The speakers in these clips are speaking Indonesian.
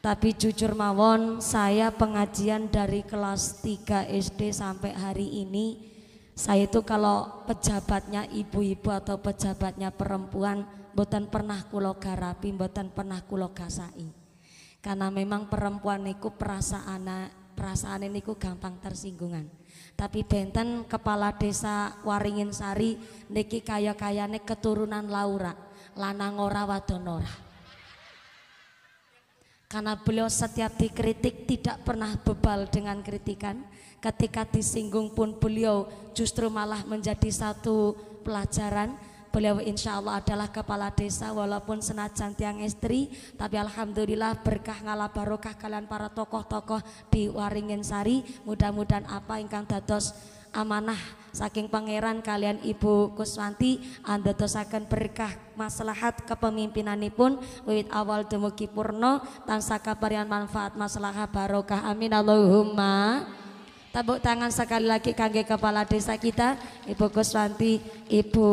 Tapi jujur mawon, saya pengajian dari kelas 3 SD sampai hari ini, saya itu kalau pejabatnya ibu-ibu atau pejabatnya perempuan mboten pernah kula garapi, mboten pernah kula gasai. Karena memang perempuan niku perasaan niku gampang tersinggungan. Tapi benten kepala desa Waringin Sari niki kaya-kayane keturunan Laura, lanang ora wadon ora. Karena beliau setiap dikritik tidak pernah bebal dengan kritikan. Ketika disinggung pun beliau justru malah menjadi satu pelajaran. Beliau insya Allah adalah kepala desa walaupun senajan tiang istri, tapi alhamdulillah berkah ngalah barokah kalian para tokoh-tokoh di Waringin Sari. Mudah-mudahan apa ingkang dados amanah saking pangeran kalian Ibu Kuswanti andadosaken berkah maslahat kepemimpinanipun wiwit awal dumugi purna tansah kaparian manfaat maslahah barokah amin Allahumma. Tepuk tangan sekali lagi kangge kepala desa kita Ibu Kuswanti, Ibu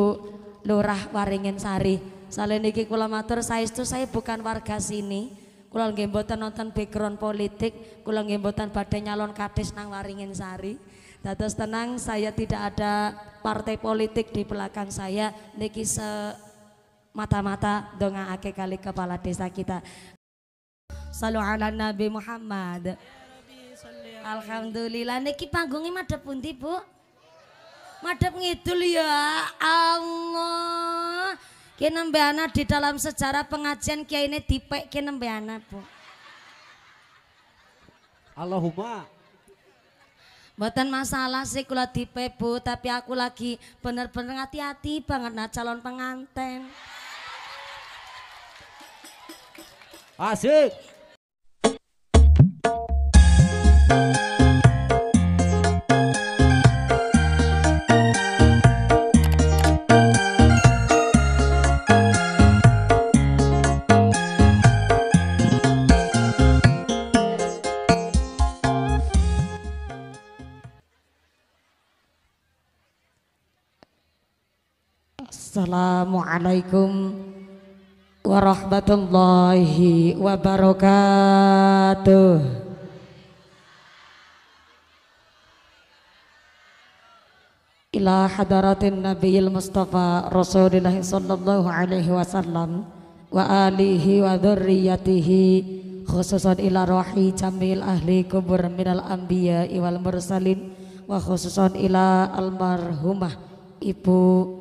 Lurah Waringin Sari. Soalnya niki kula matur saestu saya bukan warga sini. Kula nggih mboten nonton background politik, kula nggih mboten badhe nyalon kades nang Waringin Sari. Dados tenang, saya tidak ada partai politik di belakang saya. Niki semata-mata dongaake kali kepala desa kita. Shallu ala Nabi Muhammad. Alhamdulillah niki panggungnya madhep pundi, Bu? Madhep ngidul ya Allah. Ki nembe ana di dalam sejarah pengajian kiai ini dipek ki nembe ana, Bu. Allahumma. Mboten masalah sih kula dipek, Bu, tapi aku lagi bener-bener hati-hati banget nah calon pengantin. Asik. Assalamualaikum warahmatullahi wabarakatuh. Ila hadaratin Nabiyil Mustafa Rasulullah sallallahu alaihi wasallam wa alihi wa dzurriyyatihi khususan ila rohi jamil ahli kubur minal anbiya wal mursalin wa khususan ila almarhumah Ibu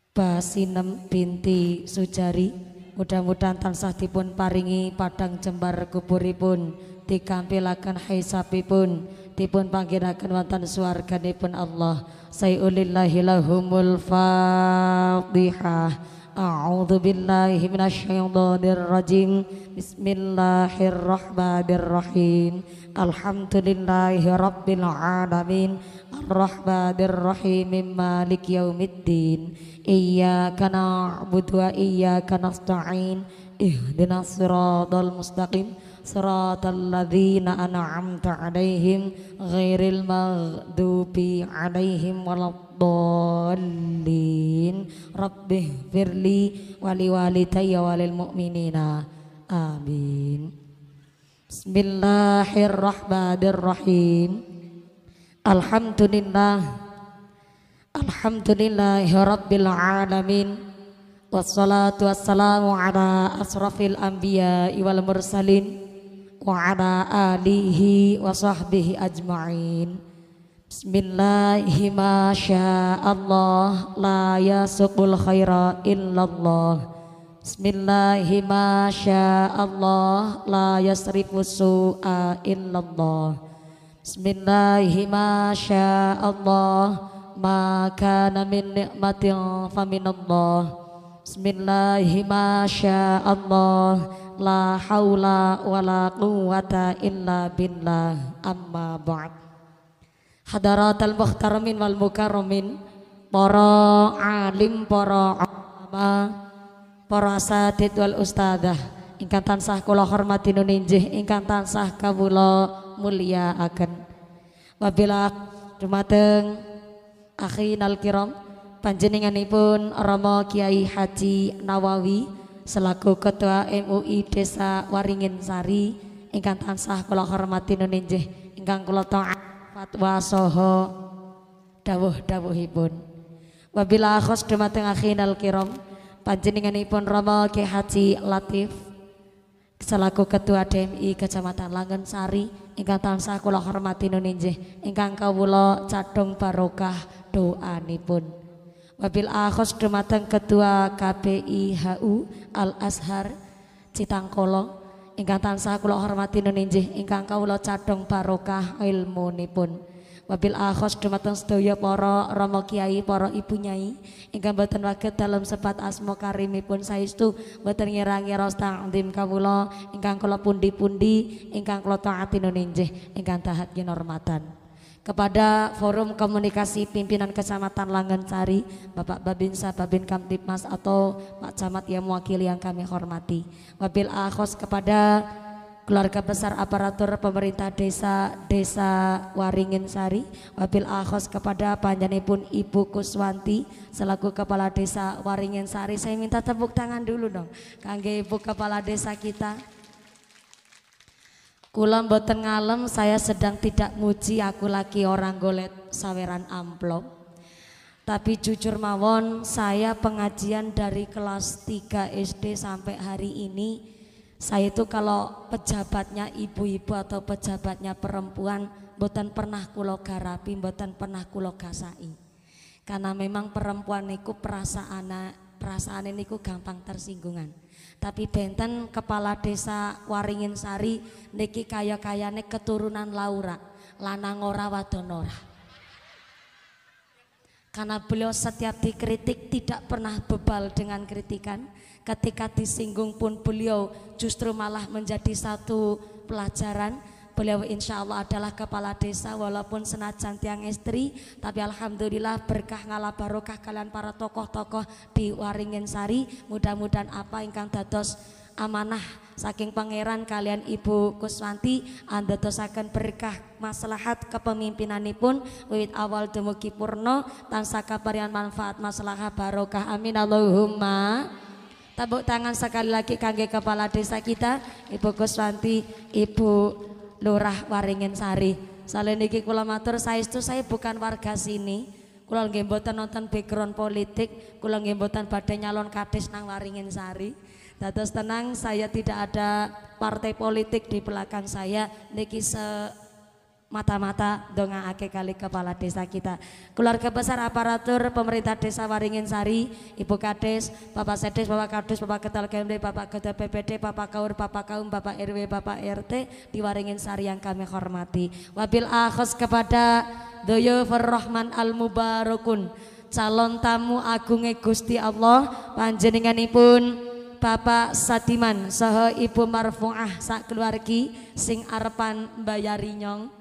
Basinem binti Sujari. Mudah-mudahan tansah dipun paringi padang jembar kuburipun, dikampilaken hisabipun, dipun panggiraken wonten swarganipun Allah. Sayulillahi lahumul Fatihah. A'udzu billahi minasyaitonir rajim. Bismillahirrahmanirrahim. Alhamdulillahi rabbil alamin. Ar-Rahmanir Rahim. Maliki yaumiddin. Iyyaka na'budu wa iyyaka nasta'in. Ihdinas siratal mustaqim. Siratal ladzina an'amta 'alaihim ghairil maghdubi 'alaihim waladdallin. Rabbighfirli wa liwalidayya walil mu'minina. Amin. Bismillahirrahmanirrahim. Alhamdulillahi rabbil alamin. Wassalatu wassalamu ala asrafil anbiya wal mursalin wa ala alihi wa sahbihi ajma'in. Bismillahi ma sya'allah la yasuqul khaira illallah. Bismillahi ma sya'allah la yasrifu su'a illallah. Bismillahi ma sya'allah ma kana min ni'matin faminallah. Bismillahi ma sya'allah la haula wa la quwwata illa billah. Amma ba'd. Hadaratal muhtaramin wal mukarramin, para alim, para ulama, para asatidz wal ustadzah ingkang tansah kula hormati nuninjih, ingkang tansah kawula mulyakaken. Wabila dumateng akhinal kiram panjenenganipun Rama Kiai Haji Nawawi selaku Ketua MUI Desa Waringin Sari ingkang tansah kula hormati nuninjih ingkang kula taat fatwa saha dawuh-dawuhipun. Wabila khos dumateng akhinal kiram panjenenganipun Rama Ki Haji Latif selaku Ketua DMI Kecamatan Langen Sari ingkang tansah kula hormati nuninjih ingkang kawula cadung barokah doanipun. Wabil akhos dumateng Ketua KPIHU Al Azhar Citangkolo ingkang tansah kula hormati nuninjih ingkang kawula cadung barokah ilmunipun. Wabil akhos dumateng sedaya para rama kiai, para ibu nyai ingkang boten waget dalam sebat asma karimipun saestu boten ngira-ngira ta'zim kawula ingkang kula pundi-pundi ingkang kula taati nuninjih ingkang dahat kinurmatan. Kepada Forum Komunikasi Pimpinan Kecamatan Langen Sari, Bapak Babinsa, Babin Kamtibmas atau Pak Camat yang mewakili yang kami hormati. Wabil akhos kepada keluarga besar aparatur pemerintah desa Waringin Sari. Wabil akhos kepada panjenenganipun Ibu Kuswanti selaku Kepala Desa Waringin Sari. Saya minta tepuk tangan dulu dong kangge Ibu Kepala Desa kita. Kula mboten ngalem, saya sedang tidak muji aku lagi orang golet saweran amplop. Tapi jujur mawon saya pengajian dari kelas 3 SD sampai hari ini. Saya itu kalau pejabatnya ibu-ibu atau pejabatnya perempuan mboten pernah kula garapi, mboten pernah kula gasai. Karena memang perempuan niku perasaan niku gampang tersinggungan. Tapi benten Kepala Desa Waringin Sari niki kaya-kayane keturunan Laura, lanang ora wadon ora. Karena beliau setiap dikritik tidak pernah bebal dengan kritikan. Ketika disinggung pun beliau justru malah menjadi satu pelajaran. Beliau insya Allah adalah kepala desa walaupun senajan tiang istri, tapi alhamdulillah berkah ngalah barokah kalian para tokoh-tokoh di Waringin Sari. Mudah-mudahan apa ingkang dados amanah saking pangeran kalian Ibu Kuswanti andadosaken berkah maslahat kepemimpinanipun wiwit awal dumugi purna tansah kaparian manfaat maslahah barokah amin Allahumma. Tepuk tangan sekali lagi kangge kepala desa kita Ibu Kuswanti, Ibu Lurah Waringin Sari. Saleh niki kula matur saestu saya bukan warga sini. Kula nggih mboten nonton background politik, kula nggih mboten badhe nyalon kades nang Waringin Sari. Dados tenang, saya tidak ada partai politik di belakang saya. Niki mata-mata dongaake kali kepala desa kita. Keluarga besar aparatur pemerintah desa Waringin Sari, Ibu Kades, Bapak Sedes, Bapak Kadus, Bapak Ketal KMD, Bapak Ketua PPD, Bapak Kaur, Bapak Kaum, Bapak RW, Bapak RT di Waringin Sari yang kami hormati. Wabil akhos kepada Doyofur Rahman Al Mubarakun, calon tamu agunge Gusti Allah panjenenganipun Bapak Sadiman saha Ibu Marfuah sak keluargi sing arepan mbayari nyong.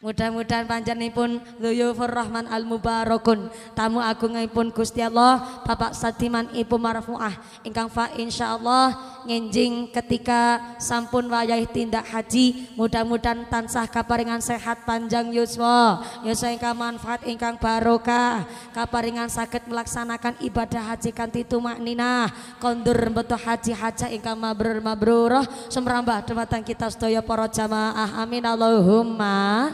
Mudah-mudahan panjenenganipun Dzuyufur Rahman Al Mubarakun, tamu agungipun Gusti Allah Bapak Sadiman Ibu Marfuah ingkang fa insyaallah ngenjing ketika sampun wayah tindak haji, mudah-mudahan tansah kaparingan sehat panjang yuswa ingkang manfaat ingkang barokah, kaparingan saged melaksanakan ibadah haji kanthi tumakninah, kondur beto haji haja ingkang mabrur sumrambah dumateng kita sedaya para jamaah amin Allahumma.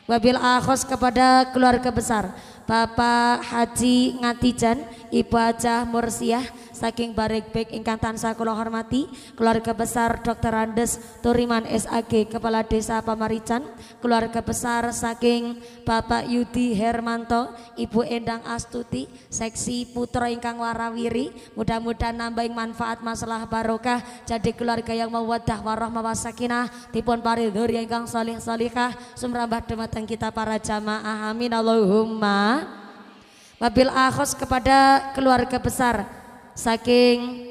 Wabil akhos kepada keluarga besar Bapak Haji Ngatijan, Ibu Hajah Mursiah saking Barekbek ingkang tansah kula hormati, keluarga besar Dr. Andes Turiman SAG Kepala Desa Pamarican, keluarga besar saking Bapak Yudi Hermanto, Ibu Endang Astuti, seksi putra ingkang warawiri, mudah-mudahan nambahin manfaat masalah barokah jadi keluarga yang mawaddah warahmah wasakinah dipun paridhur ingkang salih salihah sumrambah dumateng kita para jamaah amin Allahumma. Wabil akhos kepada keluarga besar saking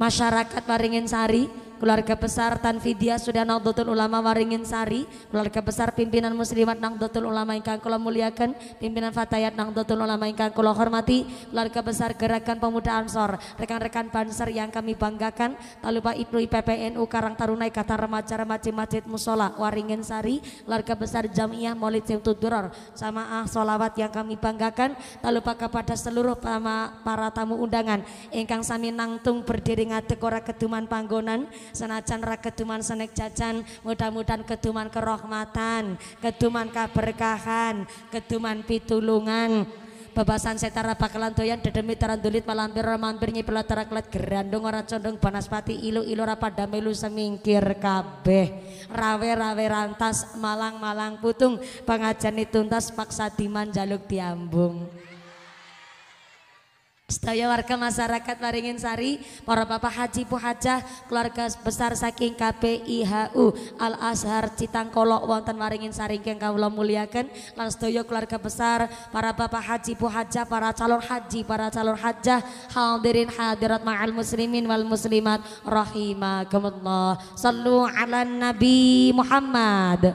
masyarakat Waringin Sari, keluarga besar Tanfidia Sudah Nahdlatul Ulama Waringin Sari, keluarga besar pimpinan muslimat Nahdlatul Ulama ingkang kula muliakan, pimpinan fatayat Nahdlatul Ulama ingkang kula hormati, keluarga besar Gerakan Pemuda Ansor, rekan-rekan Banser yang kami banggakan, tak lupa Ibnu IPPNU Karang Taruna Ikatan Remaja-Remaja Masjid Musola Waringin Sari, keluarga besar Jamiah Maulid Simtud Duror, jamaah sholawat yang kami banggakan, tak lupa kepada seluruh para tamu undangan ingkang sami nangtung berdiri ngadeg ora keduman panggonan senajan ra keduman senek jajan, mudah-mudahan keduman kerahmatan, keduman kaberkahan, keduman pitulungan. Bebasan setara bakalan doyan dedemi tarandulit malampir mampir nyipela taraklet gerandung ora condong banaspati ilu-ilu rapada melu semingkir kabeh rawe-rawe rantas malang-malang putung pengajan tuntas paksa diman jaluk diambung. Sedaya warga masyarakat Waringin Sari, para bapak haji puhajah, keluarga besar saking KPIHU Al Azhar Citangkolok wonten Waringin Sari ingkang kawula muliaken, lan sedaya keluarga besar para bapak haji puhajah, para calon haji, para calon hajah, hadirin hadirat ma'al muslimin wal muslimat rahimakumullah. Sallu ala Nabi Muhammad.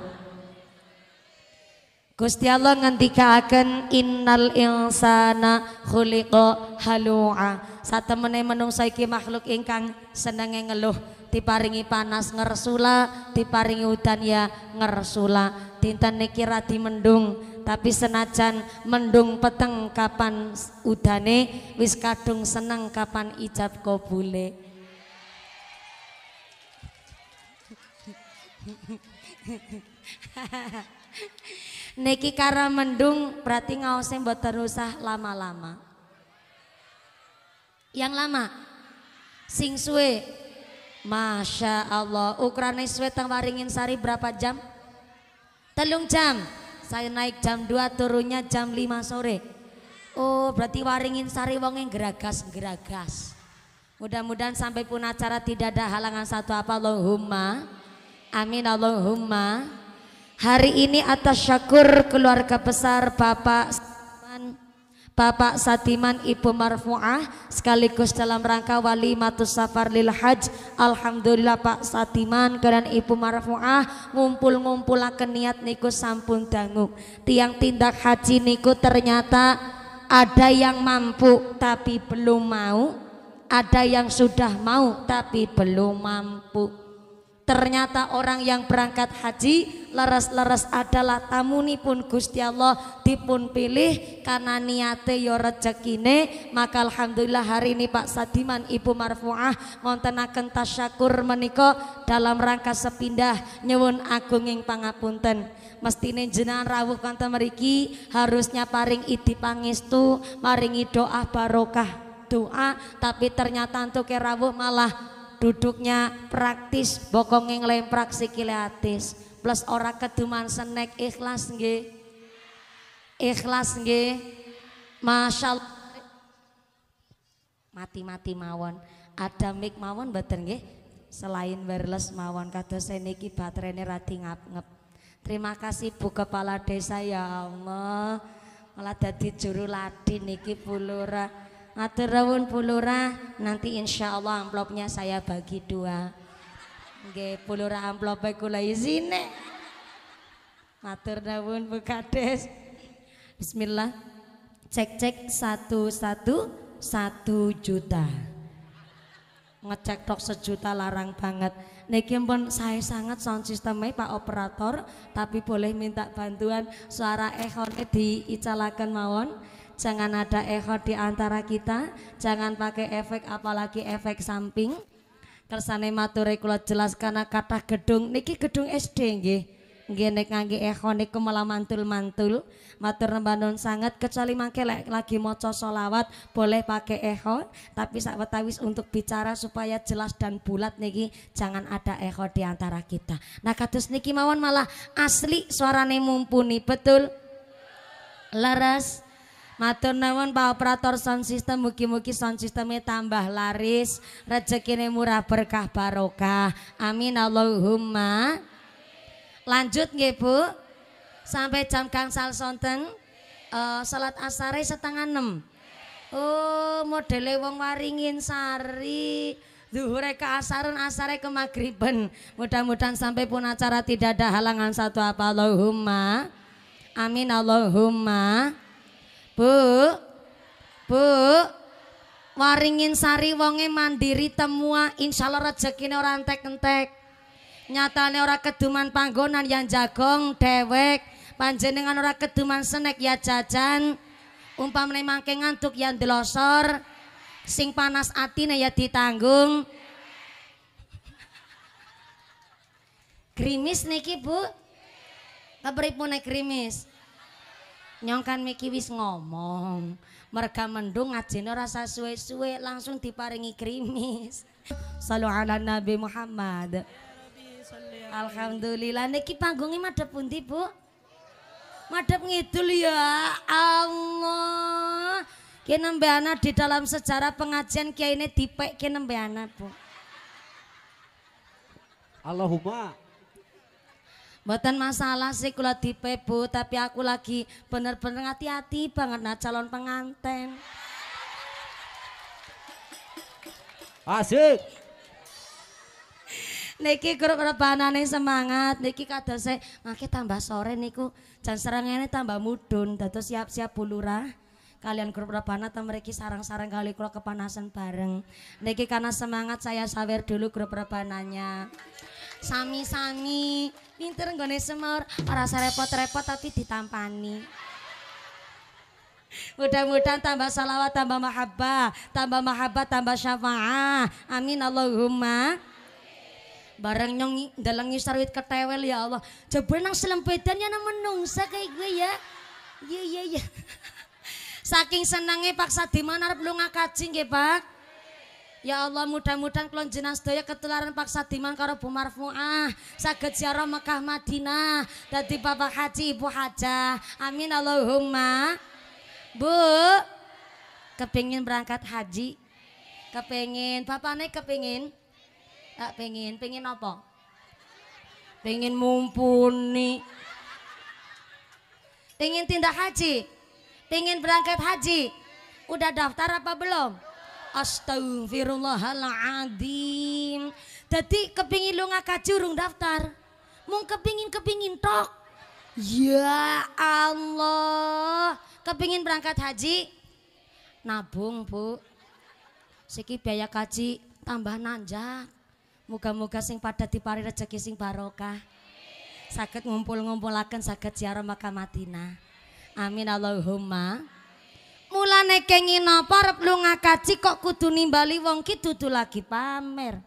Gusti Allah ngendikaaken innal insana khuliqa halu'a. Satemene menungsa iki makhluk ingkang senenge ngeluh, diparingi panas ngersula, diparingi udan ya ngersula. Dinten niki radi mendung, tapi senajan mendung peteng kapan udane, wis kadung seneng kapan ijab kabule. Niki kara mendung berarti ngaose mboten usah lama-lama. Yang lama sing suwe, masya Allah, ukurane suwe teng Waringin Sari berapa jam? 3 jam. Saya naik jam 2 turunnya jam 5 sore. Oh berarti Waringin Sari wonge geragas-geragas. Mudah-mudahan sampai pun acara tidak ada halangan satu apa, Allahumma amin Allahumma. Hari ini atas syukur keluarga besar Bapak Satiman Ibu Marfu'ah sekaligus dalam rangka walimatus safar lil haj. Alhamdulillah Pak Satiman dan Ibu Marfu'ah ngumpul-ngumpulaken niat niku sampun dangu. Tiang tindak haji niku ternyata ada yang mampu tapi belum mau, ada yang sudah mau tapi belum mampu. Ternyata orang yang berangkat haji leres-leres adalah tamunipun Gusti Allah dipun pilih karena niate yo rezekine. Maka alhamdulillah hari ini Pak Sadiman Ibu Marfu'ah ngontenaken tasyakur menika dalam rangka sepindah nyuwun agunging pangapunten. Mestine jenengan rawuh kanthi mriki harusnya paring idi pangestu, maringi doa barokah doa, tapi ternyata untuk rawuh malah duduknya praktis, bokongnya ngelemprak sikile atis, plus ora keduman senek. Ikhlas nggih, ikhlas nggih, masya Allah. Mati-mati mawon, ada mic mawon mboten nggih, selain wireless mawon kados niki baterainya radi ngap-ngep. Terima kasih Bu Kepala Desa, ya Allah, malah dadi juru ladi niki Bu Lurah. Matur nuwun Bu Lurah, nanti insya Allah amplopnya saya bagi 2. Nggih, Bu Lurah amplopnya kula izine. Matur nuwun Bu Kades. Bismillah. Cek 1 juta. Ngecek tok 1 juta larang banget. Niki pun saya sangat sound sistemnya Pak Operator, tapi boleh minta bantuan suara ekhone diicalaken mawon. Jangan ada echo di antara kita, jangan pakai efek apalagi efek samping. Kersane mature kula jelaskan kathah gedung niki gedung SD nggih. Nggih nek ngangge echo niku malah mantul-mantul. Matur nuwun sangat, kecuali mangke lagi maca sholawat boleh pakai echo, tapi sawetawis untuk bicara supaya jelas dan bulat niki jangan ada echo di antara kita. Nah kados niki mawon malah asli suarane mumpuni, betul? Laras. Matur nuwun Pak Operator sound system, mugi-mugi sound systemnya tambah laris, rezekine murah berkah barokah. Amin Allahumma. Lanjut nggih Bu. Sampai jam gangsal sonten. Salat asare 5:30. Oh, modele wong Waringin Sari. Zuhure ke asarun, asare ke maghriben. Mudah-mudahan sampai pun acara tidak ada halangan satu apa. Allahumma amin Allahumma. Bu waringin sari wonge mandiri temua, insyaallah rezekine ora entek-entek. Nyatane ora keduman panggonan yang jagong dewek, panjenengan ora keduman senek ya jajan. Umpamane mangke ngantuk ya ndelosor, sing panas atine ya ditanggung. Grimis niki Bu. Kepripun nek grimis? Nyongkan miki wis ngomong. Merga mendung ngajine rasa suwe-suwe langsung diparingi grimis. Shallu ala Nabi Muhammad. Alhamdulillah niki panggungnya madhep pundi Bu? Madhep ngidul ya Allah. Ki nembe ana di dalam sejarah pengajian kiai ini dipek ki nembe ana Bu. Allahumma. Mboten masalah sih kula dipek Bu, tapi aku lagi bener-bener hati-hati banget nah calon pengantin. Asik. Niki grup rebanane semangat, niki kadose mangke tambah sore niku jan serengene tambah mudhun, dados siap-siap Bu Lurah. Kalian grup rebana ta mriki sarang-sarang kali kula kepanasan bareng. Niki karena semangat saya sawer dulu grup rebananya. Sami-sami pinter nggone semur, ora usah repot-repot tapi ditampani. Mudah-mudahan tambah salawat, tambah mahabbah, tambah syafaah. Amin Allahumma. Bareng nyong dalang nyusarwit ketewel ya Allah. Coba nang selempedannya nang menungsa kayak gue ya. Iya. Saking senangnya Pak Sadiman arep lunga kaji nggih Pak. Ya Allah mudah-mudahan kula jenengan sedaya ketularan Pak Sadiman karo Bu Marfuah saged ziarah Mekah Madinah dadi Bapak Haji Ibu Hajah. Amin Allahumma. Bu kepingin berangkat haji? Kepingin. Bapakne kepingin? Tak pengen. Pengen apa? Pengen mumpuni. Pengen tindak haji? Pengen berangkat haji? Udah daftar apa belum? Astagfirullahaladzim. Jadi kepingin lu ngakaji urung daftar. Mung kepingin tok. Ya Allah. Kepingin berangkat haji? Nabung Bu. Siki biaya kaji tambah nanjak. Moga-moga sing pada dipari rezeki sing barokah. Saged ngumpul-ngumpulaken saged ziarah Makkah Madinah. Amin Allahumma. Mulane kenging napa arep lunga kaji kok kudu nimbali wong ki dudu lagi pamer.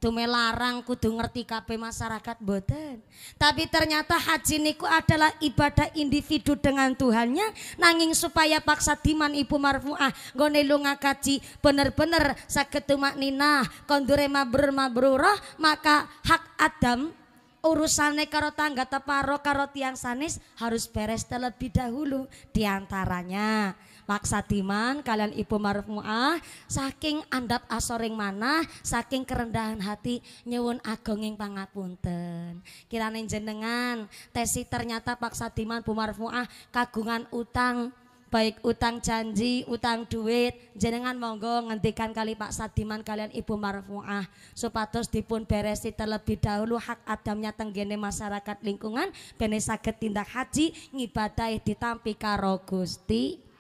Dume larang kudu ngerti kabeh masyarakat mboten. Tapi ternyata haji niku adalah ibadah individu dengan Tuhannya. Nanging supaya Pak Sadiman Ibu Marfuah nggone lunga kaji bener-bener saged tumakninah kondure mabrur-mabrurah, maka hak Adam urusane karo tangga teparo karo tiang sanis harus beres terlebih dahulu. Diantaranya Pak Sadiman kalian Ibu Marfuah saking andap asoring manah, saking kerendahan hati nyuwun agunging pangapunten. Kirane jenengan tesi ternyata Pak Sadiman Bu Marfuah kagungan utang, baik utang janji, utang duit, jenengan monggo ngendikan kali Pak Sadiman kalian Ibu Marfuah supados dipun beresi terlebih dahulu hak adamnya tenggene masyarakat lingkungan bene saged tindak haji ngibadahi ditampi karo Gusti.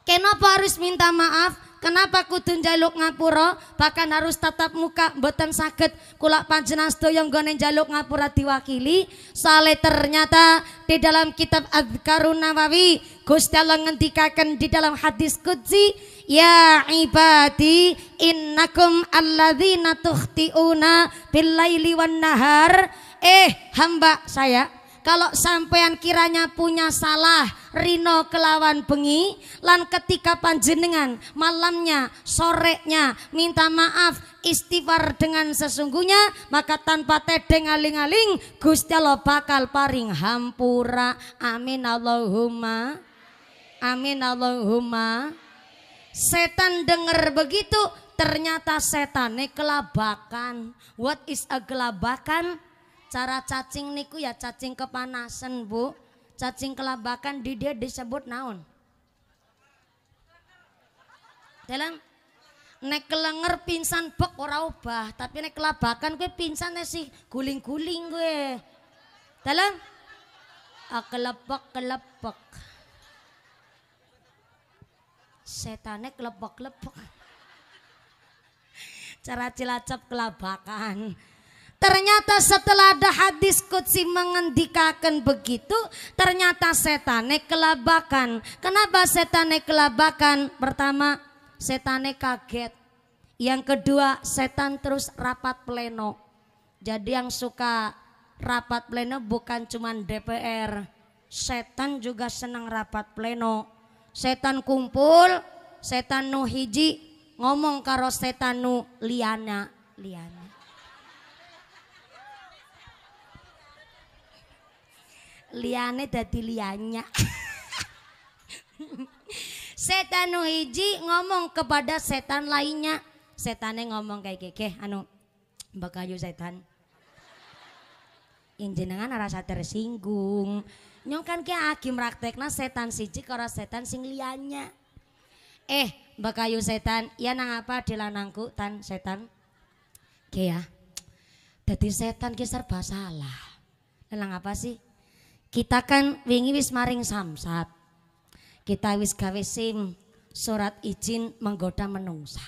Kenapa harus minta maaf? Kenapa kudu njaluk ngapura? Bahkan harus tatap muka mboten saged kula panjenengan sedaya nggone njaluk ngapura diwakili. Soale ternyata di dalam kitab Adzkarun Nawawi Gusti Allah ngendikaken di dalam hadis qudsi, ya ibadi innakum alladzina tukhtiuna bil laili wan nahar. Hamba saya, kalau sampean kiranya punya salah rino kelawan bengi lan ketika panjenengan malamnya sorenya minta maaf istighfar dengan sesungguhnya, maka tanpa tedeng aling-aling Gusti Allah bakal paring hampura. Amin Allahumma. Amin Allahumma. Setan dengar begitu ternyata setane kelabakan. What is a kelabakan? Cara cacing niku ya cacing kepanasan Bu. Cacing kelabakan di dia disebut naon? Dalam Nek kelenger pingsan bek ora obah, tapi nek kelabakan kowe pingsan sih guling-guling kowe. Dalam kelepek. Setane kelepek-kelepek. Cara Cilacap kelabakan. Ternyata setelah ada hadis qudsi mengendikakan begitu, ternyata setane kelabakan. Kenapa setane kelabakan? Pertama, setane kaget. Yang kedua, setan terus rapat pleno. Jadi yang suka rapat pleno bukan cuma DPR. Setan juga senang rapat pleno. Setan kumpul, setan nu hiji ngomong karo setan nu liana. Liane dadi lianya. Setan nu hiji ngomong kepada setan lainnya. Setane ngomong kayak keke Mbak Kayu setan. Jenengan rasa tersinggung. Nyong kan ki agi praktekna setan siji karo setan sing lianya. Mbak Kayu setan, ya nang apa dilanangku tan setan? Ki ya. Dadi setan ki serba salah. Nang apa sih? Kita kan wingi wis maring samsat. Kita wis gawe SIM, surat izin menggoda menungsa.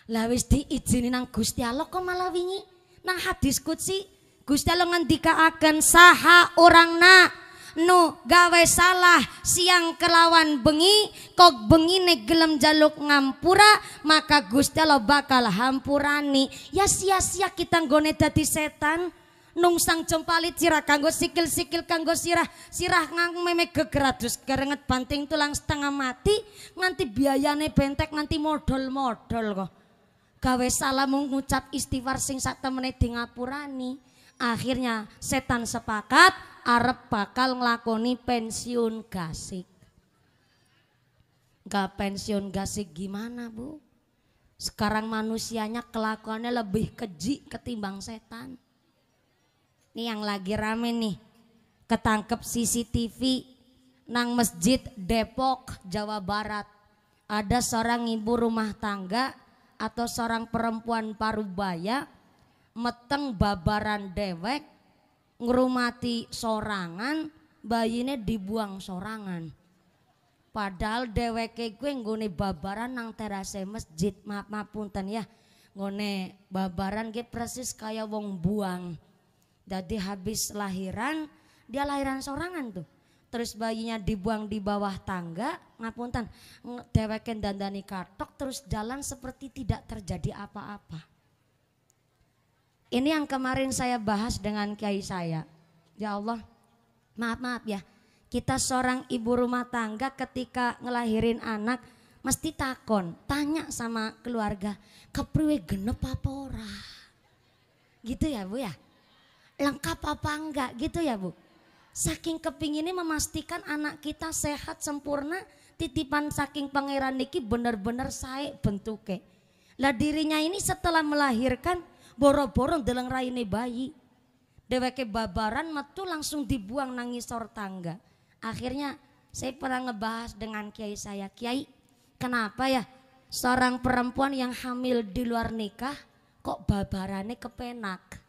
Lah wis diizini nang Gusti Allah kok malah wingi nang hadis qudsi Gusti Allah ngendikaaken saha orangna nu gawe salah siang kelawan bengi kok bengine gelem jaluk ngampura maka Gusti Allah bakal hampurani. Ya sia-sia kita nggone dadi setan. Nungsang jempalit sirah kanggo sikil-sikil kanggo sirah ngang meme gegeradus kerenget banting tulang setengah mati nganti biayane bentek nganti modal-modal kok. Gawe salah mengucap istighfar sing sak temene di ngapurani. Akhirnya setan sepakat arep bakal nglakoni pensiun gasik. Gak pensiun gasik gimana Bu? Sekarang manusianya kelakuannya lebih keji ketimbang setan. Ini yang lagi rame nih, ketangkep CCTV nang masjid Depok, Jawa Barat. Ada seorang ibu rumah tangga atau seorang perempuan parubaya meteng babaran dewek ngrumati sorangan, bayine dibuang sorangan. Padahal deweke gue nggone babaran nang terase masjid. Maaf punten ya, nggone babaran gue persis kayak wong buang. Jadi habis lahiran, dia lahiran sorangan tuh. Terus bayinya dibuang di bawah tangga, ngapunten, deweken dandani katok terus jalan seperti tidak terjadi apa-apa. Ini yang kemarin saya bahas dengan kiai saya. Ya Allah, maaf ya. Kita seorang ibu rumah tangga ketika ngelahirin anak mesti takon, tanya sama keluarga, kepriwe genep apa ora? Gitu ya Bu ya? Lengkap apa enggak gitu ya Bu. Saking kepinginnya memastikan anak kita sehat sempurna, titipan saking pangeran niki bener-bener sae bentuke. Lah dirinya ini setelah melahirkan boro-boro ndeleng raine bayi. Deweke babaran metu langsung dibuang nang ngisor tangga. Akhirnya saya pernah ngebahas dengan kiai saya, Kiai, kenapa ya seorang perempuan yang hamil di luar nikah kok babarannya kepenak?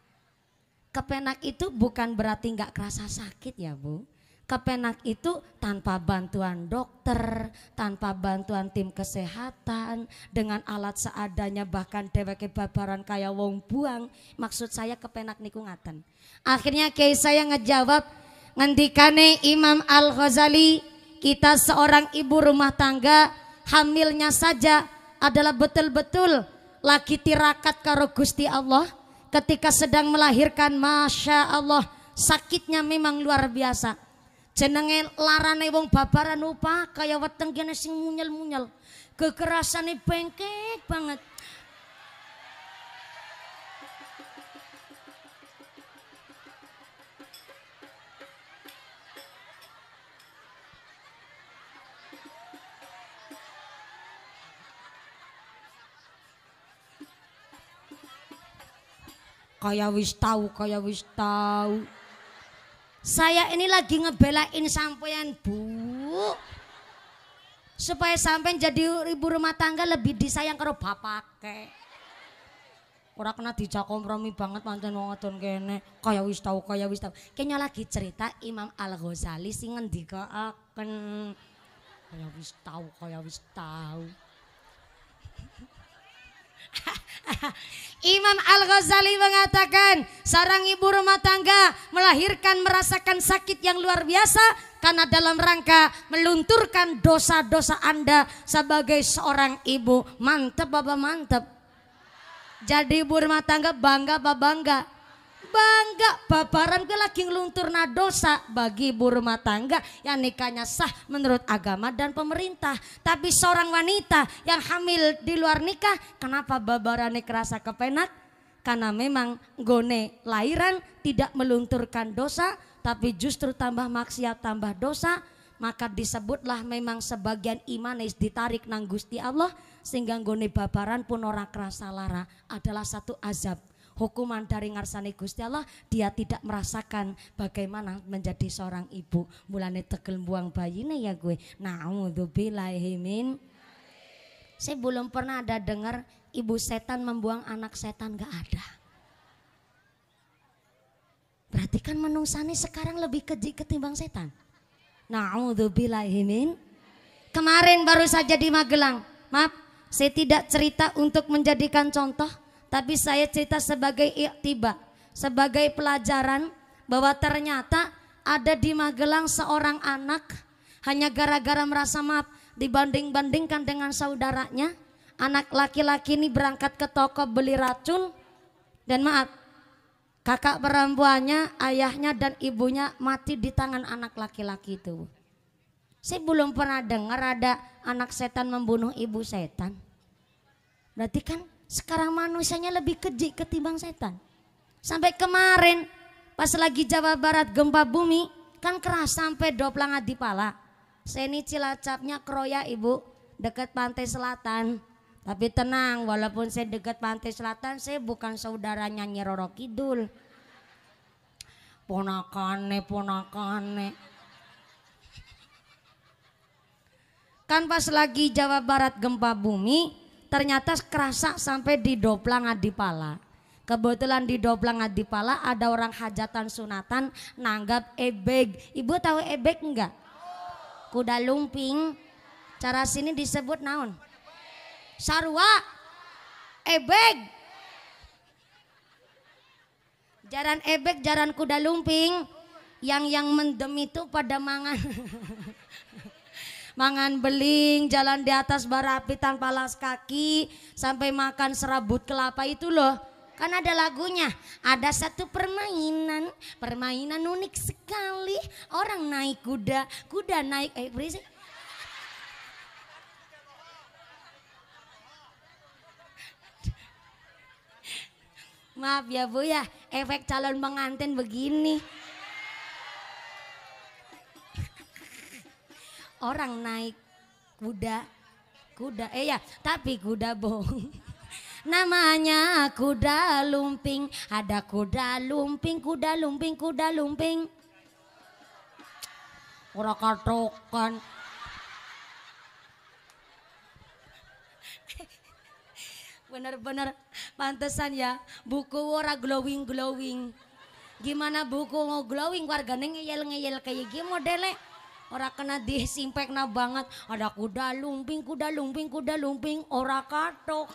Kepenak itu bukan berarti nggak kerasa sakit ya Bu. Kepenak itu tanpa bantuan dokter, tanpa bantuan tim kesehatan, dengan alat seadanya bahkan dheweke babaran kayak wong buang. Maksud saya kepenak niku ngaten. Akhirnya kiai saya ngejawab, ngendikane Imam Al-Ghazali, kita seorang ibu rumah tangga hamilnya saja adalah betul-betul lagi tirakat karo Gusti Allah. Ketika sedang melahirkan, Masya Allah, sakitnya memang luar biasa. Jenenge larane wong babaran upa kayak weteng kene sing munyel-munyel. Kekerasane bengkek banget. Kayak wis tahu. Saya ini lagi ngebelain sampean Bu. Supaya sampai jadi ibu rumah tangga lebih disayang karo bapake. Ora kena dijak kompromi banget pancen wong wadon kene. Kaya wis tau. Kayaknya lagi cerita Imam Al-Ghazali sing ngendikaaken kaya wis tau. Imam Al-Ghazali mengatakan seorang ibu rumah tangga melahirkan merasakan sakit yang luar biasa karena dalam rangka melunturkan dosa-dosa Anda sebagai seorang ibu. Mantep apa mantep? Jadi ibu rumah tangga bangga apa bangga? Bangga, babaran gue lagi ngelunturna dosa bagi ibu rumah tangga yang nikahnya sah menurut agama dan pemerintah. Tapi seorang wanita yang hamil di luar nikah, kenapa babarannya kerasa kepenak? Karena memang gone lahiran tidak melunturkan dosa, tapi justru tambah maksiat tambah dosa. Maka disebutlah memang sebagian imanis ditarik nang Gusti Allah, sehingga gone babaran pun orang kerasa lara adalah satu azab. Hukuman dari ngarsane Gusti Allah, dia tidak merasakan bagaimana menjadi seorang ibu. Mulane tegel buang bayine ya gue. Naudzubillahi min. Saya belum pernah ada dengar ibu setan membuang anak setan, gak ada. Berarti kan menungsane sekarang lebih keji ketimbang setan. Naudzubillahi min. Kemarin baru saja di Magelang. Maaf, saya tidak cerita untuk menjadikan contoh. Tapi saya cerita sebagai iktibar, sebagai pelajaran bahwa ternyata ada di Magelang seorang anak hanya gara-gara merasa maaf dibanding-bandingkan dengan saudaranya. Anak laki-laki ini berangkat ke toko beli racun dan maaf, kakak perempuannya, ayahnya dan ibunya mati di tangan anak laki-laki itu. Saya belum pernah dengar ada anak setan membunuh ibu setan. Berarti kan sekarang manusianya lebih keji ketimbang setan. Sampai kemarin pas lagi Jawa Barat gempa bumi kan keras sampai Doplang Adipala. Saya ini Cilacapnya Kroya ibu, dekat pantai selatan. Tapi tenang, walaupun saya dekat pantai selatan, saya bukan saudaranya Nyi Roro Kidul. Ponakane. Kan pas lagi Jawa Barat gempa bumi, ternyata kerasa sampai di Doplang Adipala. Kebetulan di Doplang Adipala ada orang hajatan sunatan nanggap ebeg. Ibu tahu ebeg enggak? Kuda lumping. Cara sini disebut naon? Sarwa. Ebeg. Jaran ebeg, jaran kuda lumping. Yang mendem itu pada mangan. Mangan beling, jalan di atas bara api tanpa alas kaki, sampai makan serabut kelapa itu loh. Kan ada lagunya, ada satu permainan unik sekali. Orang naik kuda naik, berisik. Maaf ya Bu ya, efek calon pengantin begini. Orang naik kuda, tapi kuda bohong. Namanya kuda lumping, ada kuda lumping. Ora katokan. Bener-bener pantesan ya, buku ora glowing. Gimana buku mau glowing, warganya ngeyel kayak gini modelnya. Orang kena disimpekna banget. Ada kuda lumping, ora katok.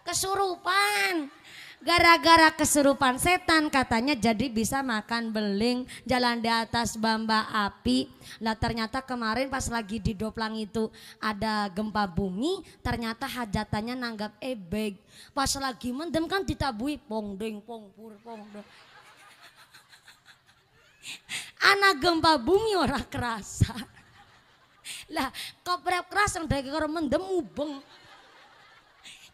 Kesurupan. Gara-gara kesurupan setan katanya jadi bisa makan beling, jalan di atas bamba api. Lah ternyata kemarin pas lagi di Doplang itu ada gempa bumi, ternyata hajatannya nanggap ebeg. Pas lagi mendem kan ditabui pong deng. Anak gempa bumi ora kerasa. Lah koprek kerasa dari karo mendem mubeng.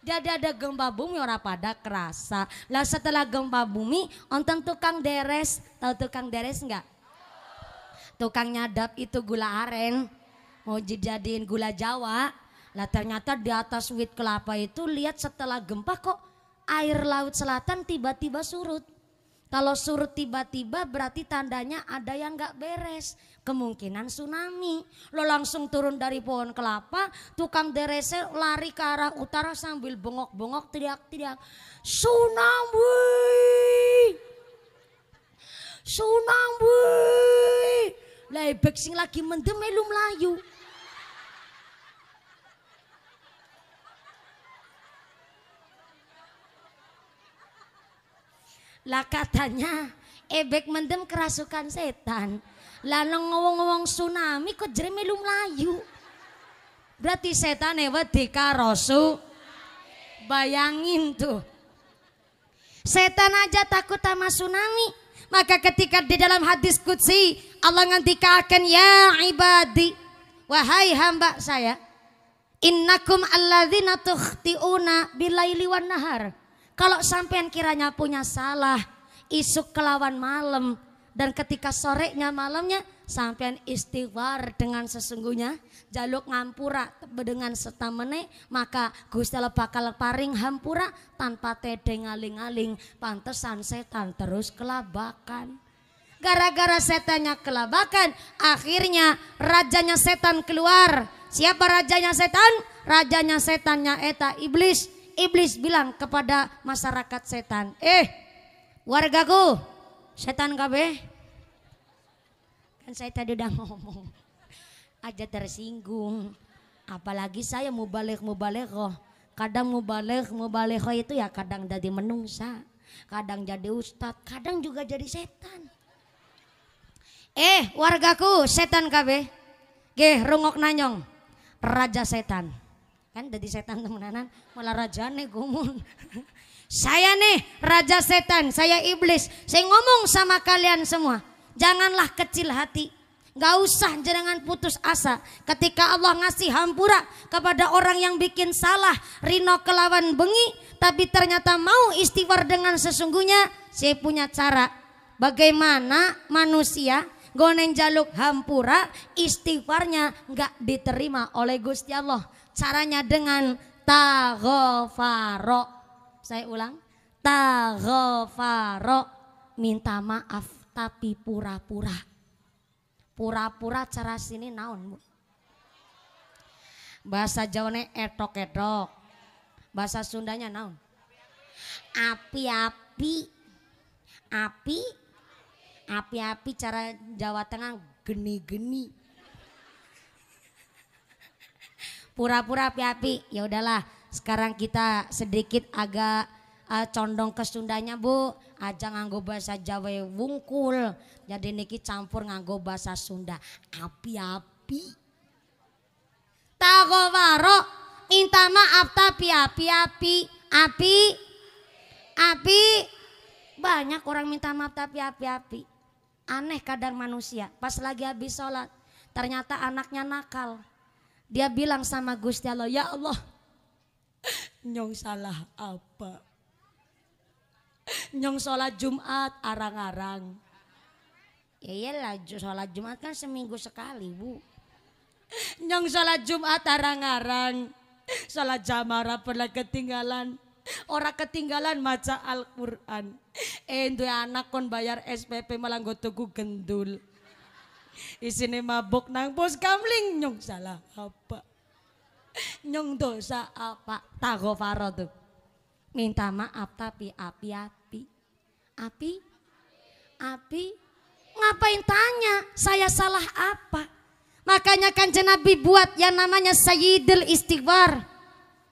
Jadi ada gempa bumi ora pada kerasa. Lah setelah gempa bumi onten tukang deres. Tahu tukang deres enggak? Tukang nyadap itu gula aren. Mau dijadiin gula Jawa. Lah ternyata di atas wit kelapa itu lihat setelah gempa kok air laut selatan tiba-tiba surut. Kalau surut tiba-tiba berarti tandanya ada yang nggak beres. Kemungkinan tsunami. Lo langsung turun dari pohon kelapa, tukang derese lari ke arah utara sambil bengok-bengok teriak-teriak. Tsunami! Tsunami! Lah ebek sing lagi mendem melu melayu. Lah katanya ebek mendem kerasukan setan. Lah ngomong-ngomong tsunami kok jere melu melayu. Berarti setan wedi karosu. Bayangin tuh. Setan aja takut sama tsunami. Maka ketika di dalam hadis qudsi Allah ngendikaken ya ibadi, wahai hamba saya, innakum alladzina tukhtiuna bilaili wan nahar. Kalau sampean kiranya punya salah isuk kelawan malam dan ketika sorenya malamnya sampean istighfar dengan sesungguhnya jaluk ngampura dengan setamene, maka Gusti Allah bakal paring hampura tanpa tedeng aling-aling. Pantesan setan terus kelabakan. Gara-gara setannya kelabakan, akhirnya rajanya setan keluar. Siapa rajanya setan? Rajanya setannya eta iblis. Iblis bilang kepada masyarakat setan, wargaku, setan kabeh. Kan saya tadi udah ngomong, aja tersinggung. Apalagi saya mubaligh. Kadang mubaligh itu ya kadang jadi menungsa, kadang jadi ustadz, kadang juga jadi setan. Wargaku, setan kabeh. Geh rungok nanyong, raja setan. Kan jadi setan temenanan malah rajane gumun. Saya nih raja setan, saya iblis. Saya ngomong sama kalian semua, janganlah kecil hati. Gak usah jangan putus asa. Ketika Allah ngasih hampura kepada orang yang bikin salah, rino kelawan bengi, tapi ternyata mau istighfar dengan sesungguhnya, saya punya cara. Bagaimana manusia goneng jaluk hampura, istighfarnya gak diterima oleh Gusti Allah. Caranya dengan taghfaro. Saya ulang, taghfaro, minta maaf tapi pura-pura. Pura-pura cara sini naon, Bu? Bahasa Jawanya etok-etok. Bahasa Sundanya naon? Api-api. Api-api cara Jawa Tengah geni-geni. Pura-pura api-api. Ya udahlah, sekarang kita sedikit agak condong ke Sundanya, Bu. Aja nganggo bahasa Jawa wungkul. Jadi niki campur nganggo bahasa Sunda. Api-api. Taghfaro, minta maaf tapi api-api. Api. Banyak orang minta maaf tapi api-api. Aneh kadang manusia. Pas lagi habis sholat, ternyata anaknya nakal. Dia bilang sama Gusti Allah, ya Allah, nyong salah apa? Nyong sholat Jumat arang-arang. Ya iyalah, sholat Jumat kan seminggu sekali, Bu. Nyong sholat Jumat arang-arang. Sholat jamaah pernah ketinggalan. Orang ketinggalan maca Al-Quran. Itu anak kon bayar SPP malah gue tuku gendul. Isine mabuk nang pos kamling, nyong salah apa? Nyong dosa apa? Taghfaro tuh. Minta maaf tapi api-api. Api? Ngapain tanya? Saya salah apa? Makanya kan Nabi buat yang namanya Sayyidul Istighfar.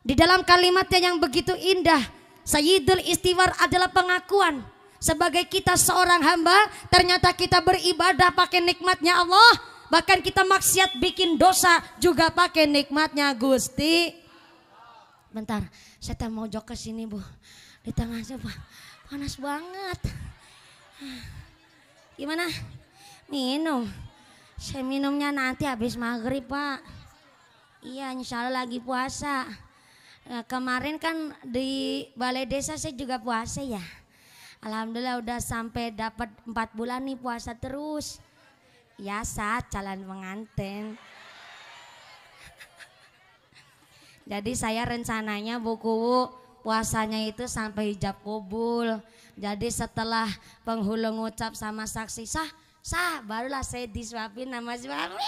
Di dalam kalimatnya yang begitu indah, Sayyidul Istighfar adalah pengakuan. Sebagai kita seorang hamba, ternyata kita beribadah pakai nikmatnya Allah. Bahkan kita maksiat bikin dosa juga pakai nikmatnya Gusti. Bentar, saya mau jok ke sini, Bu. Di tengahnya panas banget. Gimana? Minum. Saya minumnya nanti habis maghrib, Pak. Iya, insya Allah lagi puasa. Kemarin kan di balai desa saya juga puasa ya. Alhamdulillah udah sampai dapat 4 bulan nih puasa terus. Ya saat calon pengantin. Jadi saya rencananya buku puasanya itu sampai hijab kubul. Jadi setelah penghulu ngucap sama saksi sah, sah, barulah saya disuapin nama suami.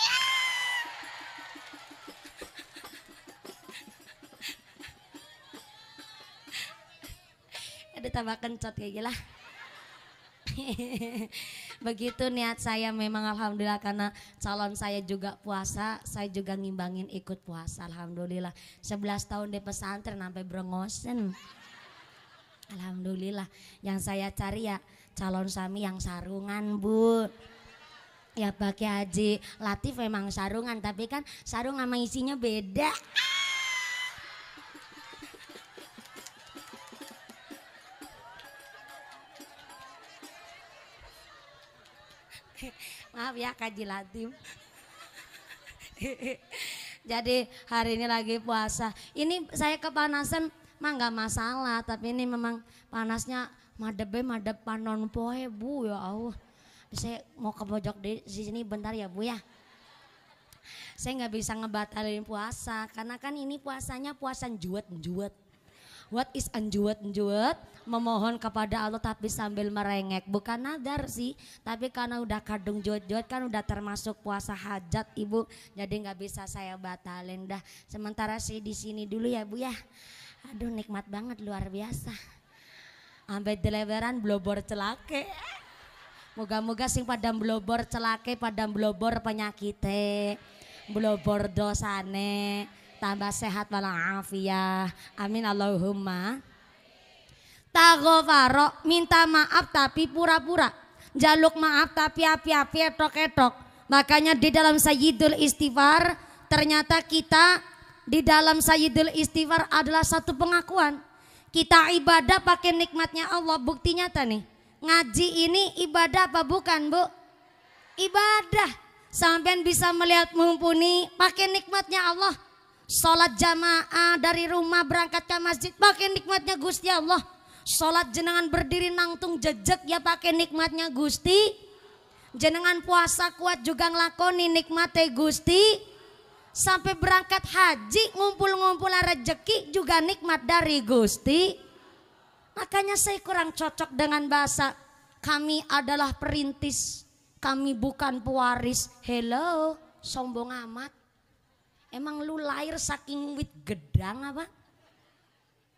Ada tambah kencot kayak gila. Begitu niat saya memang alhamdulillah, karena calon saya juga puasa, saya juga ngimbangin ikut puasa alhamdulillah. 11 tahun di pesantren sampai brongosen. Alhamdulillah. Yang saya cari ya calon suami yang sarungan, Bu. Ya pakai Haji Latif memang sarungan, tapi kan sarung sama isinya beda. Maaf ya Haji Latif. Jadi hari ini lagi puasa. Ini saya kepanasan mah nggak masalah, tapi ini memang panasnya madep panon poe Bu, ya Allah. Saya mau ke pojok di sini bentar ya Bu ya. Saya nggak bisa ngebatalin puasa karena kan ini puasanya puasa juet. What is anjuet? Memohon kepada Allah tapi sambil merengek. Bukan nadar sih, tapi karena udah kadung juet kan udah termasuk puasa hajat Ibu. Jadi nggak bisa saya batalin dah. Sementara sih di sini dulu ya Bu ya. Aduh nikmat banget luar biasa. Sampai deleberan blobor celake. Moga-moga sing pada blobor celake, pada blobor penyakite, blobor dosane. Tambah sehat walafiat. Amin Allahumma. Taghfaro, minta maaf tapi pura-pura. Jaluk maaf tapi api-api etok-etok. Makanya di dalam Sayyidul Istighfar ternyata kita di dalam Sayyidul Istighfar adalah satu pengakuan. Kita ibadah pakai nikmatnya Allah. Bukti nyata nih. Ngaji ini ibadah apa bukan Bu? Ibadah. Sampean bisa melihat mumpuni pakai nikmatnya Allah. Sholat jamaah dari rumah berangkat ke masjid pakai nikmatnya Gusti Allah. Sholat jenengan berdiri nangtung jejak ya pakai nikmatnya Gusti. Jenengan puasa kuat juga ngelakoni nikmatnya Gusti. Sampai berangkat haji ngumpul-ngumpul rezeki juga nikmat dari Gusti. Makanya saya kurang cocok dengan bahasa kami adalah perintis, kami bukan pewaris. Hello, sombong amat. Emang lu lahir saking wit gedang apa?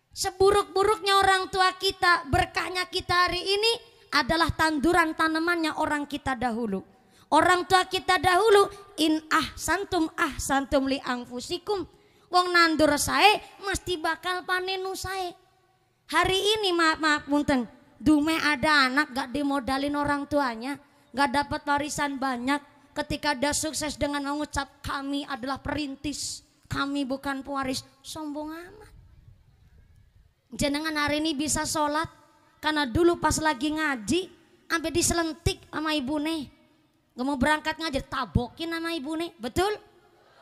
Seburuk-buruknya orang tua kita, berkahnya kita hari ini adalah tanduran tanamannya orang kita dahulu. Orang tua kita dahulu, in ahsantum li anfusikum. Wong nandur sae mesti bakal panenu sae. Hari ini maaf punten, dume ada anak gak dimodalin orang tuanya, gak dapat warisan banyak. Ketika dia sukses dengan mengucap kami adalah perintis, kami bukan pewaris, sombong amat. Jenengan hari ini bisa sholat karena dulu pas lagi ngaji sampai diselentik sama ibu nih. Gak mau berangkat ngaji tabokin sama ibu nih, betul?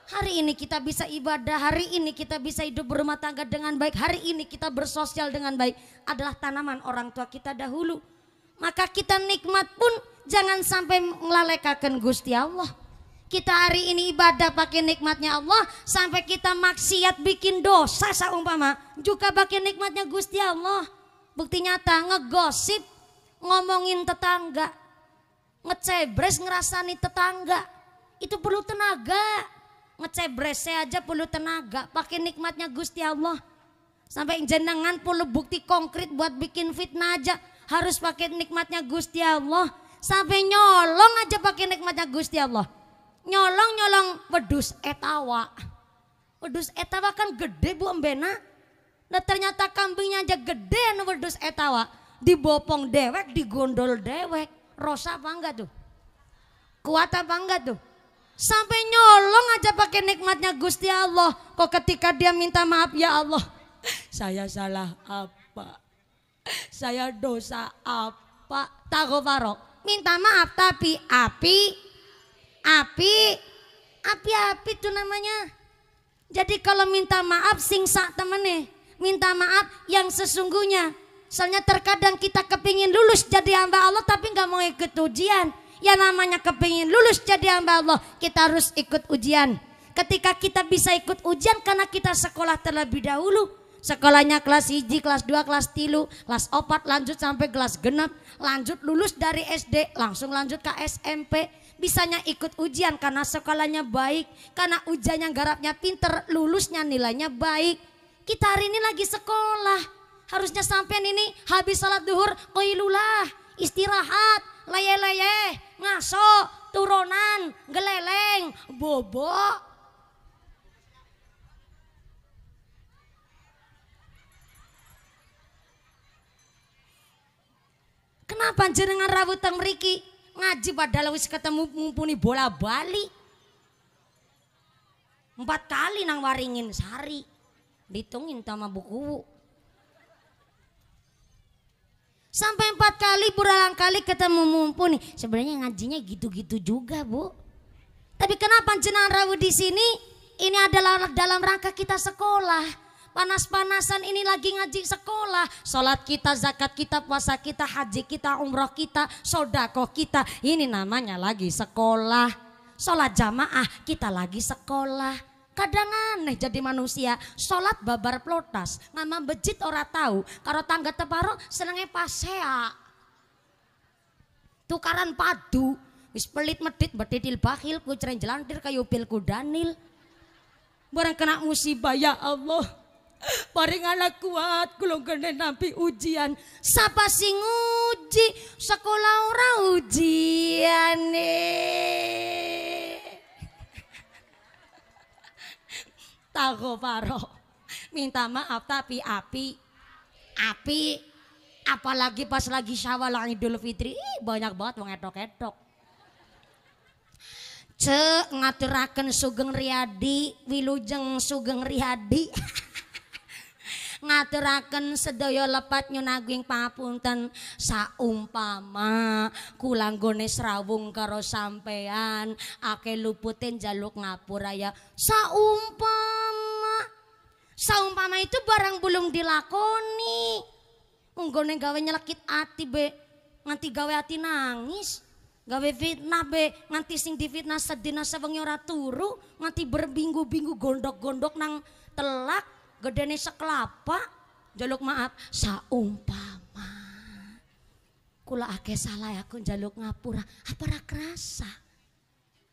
Hari ini kita bisa ibadah, hari ini kita bisa hidup berumah tangga dengan baik, hari ini kita bersosial dengan baik, adalah tanaman orang tua kita dahulu. Maka kita nikmat pun jangan sampai melalaikan Gusti Allah. Kita hari ini ibadah pakai nikmatnya Allah, sampai kita maksiat bikin dosa saumpama juga pakai nikmatnya Gusti Allah. Bukti nyata ngegosip, ngomongin tetangga, ngecebres ngerasani tetangga, itu perlu tenaga. Ngecebresnya aja perlu tenaga, pakai nikmatnya Gusti Allah. Sampai jenengan perlu bukti konkret buat bikin fitnah aja harus pakai nikmatnya Gusti Allah. Sampai nyolong aja pakai nikmatnya Gusti Allah. Nyolong wedus etawa. Wedus etawa kan gede Bu embena. Nah ternyata kambingnya aja gede anu wedus etawa. Dibopong dewek, digondol dewek. Rosa apa enggak tuh? Kuat apa enggak tuh? Sampai nyolong aja pakai nikmatnya Gusti Allah. Kok ketika dia minta maaf, ya Allah, saya salah apa? Saya dosa apa? Taghfaro. Minta maaf tapi api itu namanya. Jadi kalau minta maaf singsa temennya, minta maaf yang sesungguhnya. Soalnya terkadang kita kepingin lulus jadi hamba Allah tapi nggak mau ikut ujian. Ya namanya kepingin lulus jadi hamba Allah, kita harus ikut ujian. Ketika kita bisa ikut ujian karena kita sekolah terlebih dahulu, Sekolahnya kelas 1, kelas 2, kelas 3, kelas 4 lanjut sampai kelas genep, lanjut lulus dari SD langsung lanjut ke SMP. Bisanya ikut ujian karena sekolahnya baik, karena ujiannya garapnya pinter, lulusnya nilainya baik. Kita hari ini lagi sekolah, harusnya sampean ini habis salat duhur qailulah, istirahat, leye-leye, ngaso, turunan, geleleng, bobo. Kenapa jenengan rawuh teng mriki ngaji padahal wis ketemu mumpuni bola bali 4 kali nang Waringin Sari ditungin sama buku sampai 4 kali berulang kali ketemu mumpuni. Sebenarnya ngajinya gitu-gitu juga Bu, tapi kenapa jenengan rawuh di sini? Ini adalah dalam rangka kita sekolah. Panas-panasan ini lagi ngaji sekolah. Sholat kita, zakat kita, puasa kita, haji kita, umroh kita, sodakoh kita. Ini namanya lagi sekolah. Sholat jamaah kita lagi sekolah. Kadang aneh jadi manusia. Sholat babar plotas. Ngama bejit ora tahu. Karo tangga teparo senengnya pasea. Tukaran padu. Wis pelit medit betitil bakhil. Kuceren jelantir kayu pil kudanil. Barang kena musibah ya Allah. Paring anak kuat kulung gede nampi ujian. Sapa sing uji sekolah ora ujian Tago paro minta maaf tapi api apalagi pas lagi Syawal Idul Fitri banyak banget wong edok-edok. Cek ngaturaken Sugeng Riyadi wilujeng Sugeng Riyadi ngaturaken sedaya lepat nyunagung pangapunten saumpama kula nggone srawung karo sampean akeh luputin jaluk ngapura ya. Saumpama itu barang belum dilakoni nggone gawe nyelekit ati be nganti gawe ati nangis, gawe fitnah be nganti sing difitnah sedina sewengi ora turu, nganti berbinggu-binggu gondok-gondok nang telak gedene sekelapa. Jaluk maaf saumpama kula akeh salah aku jaluk ngapura apa ra kerasa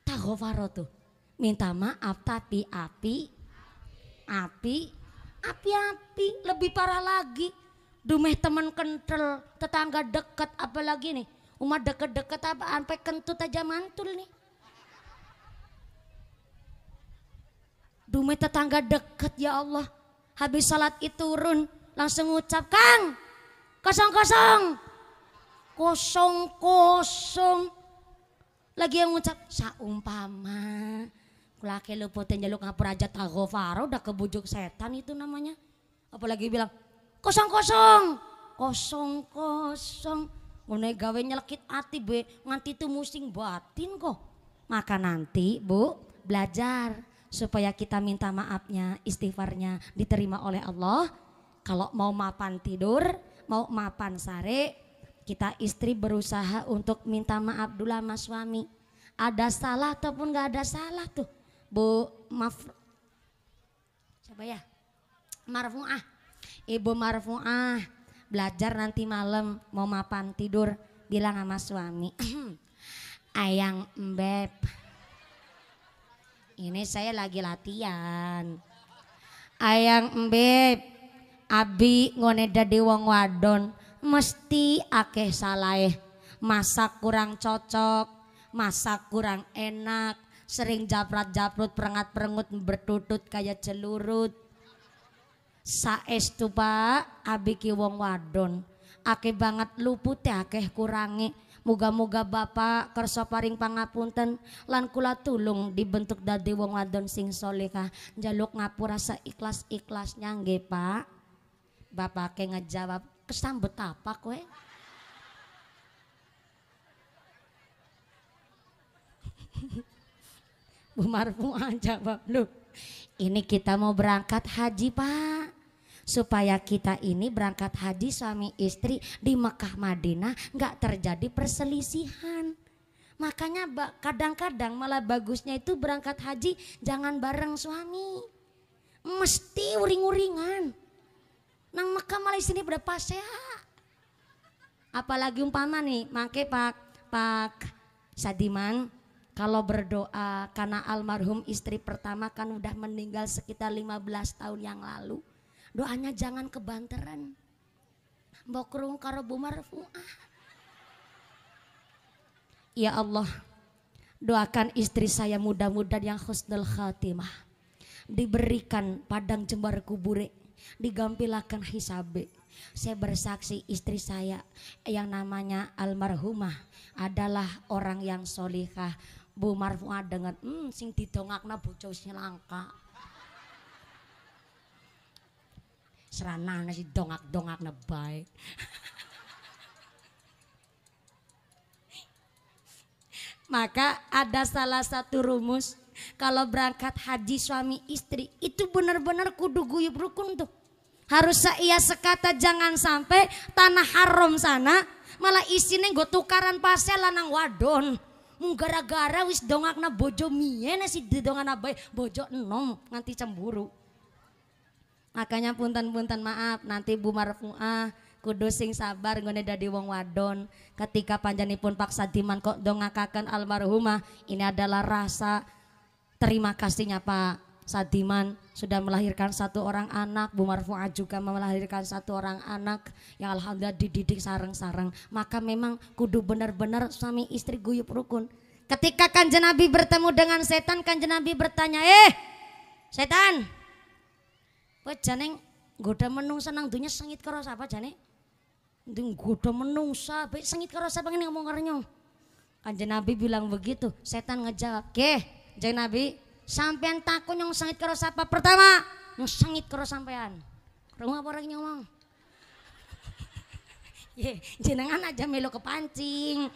taghfaro tuh minta maaf tapi api lebih parah lagi dumeh temen kental tetangga deket apalagi nih umat deket-deket apa sampai kentut aja mantul nih. Dumeh tetangga deket ya Allah. Habis salat itu turun langsung ngucap Kang kosong lagi yang ngucap saumpama kula ke luputin jaluk ngapura aja taghfaro udah kebujuk setan itu namanya. Apalagi bilang kosong ngene gawe nyelekit ati be nganti itu musing batin kok. Maka nanti Bu belajar supaya kita minta maafnya, istighfarnya diterima oleh Allah. Kalau mau mapan tidur, mau mapan sare, kita istri berusaha untuk minta maaf dulu sama suami. Ada salah ataupun gak ada salah tuh Bu siapa ya? Marfuah. Ibu Marfuah belajar nanti malam mau mapan tidur bilang sama suami ayang embeb ini saya lagi latihan. Ayang embeb abi ngone dadi wong wadon mesti akeh salahe. Masak kurang cocok, masak kurang enak, sering japrat-japrut perengat-perengut bertutut kayak celurut. Saestu Pak abi ki wong wadon akeh banget lupute akeh kurangi. Muga-muga Bapak kersa paring pangapunten lan kula tulung dibentuk dadi wong wadon sing solehah. Njaluk ngapura seikhlas-ikhlasnya nggih Pak. Bapak ke ngejawab kesambut apa kowe? Bu Marfuah jawab, "Loh, ini kita mau berangkat haji Pak. Supaya kita ini berangkat haji suami istri di Mekah Madinah nggak terjadi perselisihan. Makanya kadang-kadang malah bagusnya itu berangkat haji jangan bareng suami. Mesti uring-uringan. Nang Mekah Malaysia ini berapa ya? Apalagi umpama nih, make Pak Sadiman kalau berdoa karena almarhum istri pertama kan udah meninggal sekitar 15 tahun yang lalu. Doanya jangan kebanteran. Mbok krungu karo Bu Marfuah. Ya Allah, doakan istri saya mudah-mudahan yang husnul khatimah. Diberikan padang jembar kubure, digampilakan hisabe. Saya bersaksi istri saya yang namanya almarhumah adalah orang yang solihah. Bu Marfuah dengan sing didongakna bojo sing langka. Seranana si dongak-dongakna bae. Maka ada salah satu rumus kalau berangkat haji suami istri itu benar-benar kudu guyub rukun tuh. Harus saya sekata jangan sampai tanah haram sana malah isine nggo tukaran pasel lanang wadon. Mung gara-gara wis dongakna bojo mien si didongana bae bojo enom nganti cemburu. Makanya punten-punten maaf nanti Bu Marfuah kudu sing sabar nggone dadi wong wadon. Ketika panjenipun Pak Sadiman kok dongakaken almarhumah, ini adalah rasa terima kasihnya Pak Sadiman sudah melahirkan satu orang anak. Bu Marfuah juga melahirkan satu orang anak yang alhamdulillah dididik sareng-sareng. Maka memang kudu benar-benar suami istri guyub rukun. Ketika Kanjeng Nabi bertemu dengan setan, Kanjeng Nabi bertanya, setan, kowe jane nggoda menungsa nang dunya sengit karo sapa jane? Nggoda menungsa, bae sengit karo sapa ngene ngomong karo nyong. Kanjeng Nabi bilang begitu, setan ngejawab, Kanjeng Nabi, sampean takut nyong sengit karo sapa? Pertama, nyong sengit karo sampean. Krungu apa orang ngomong? Jenengan aja melu kepancing.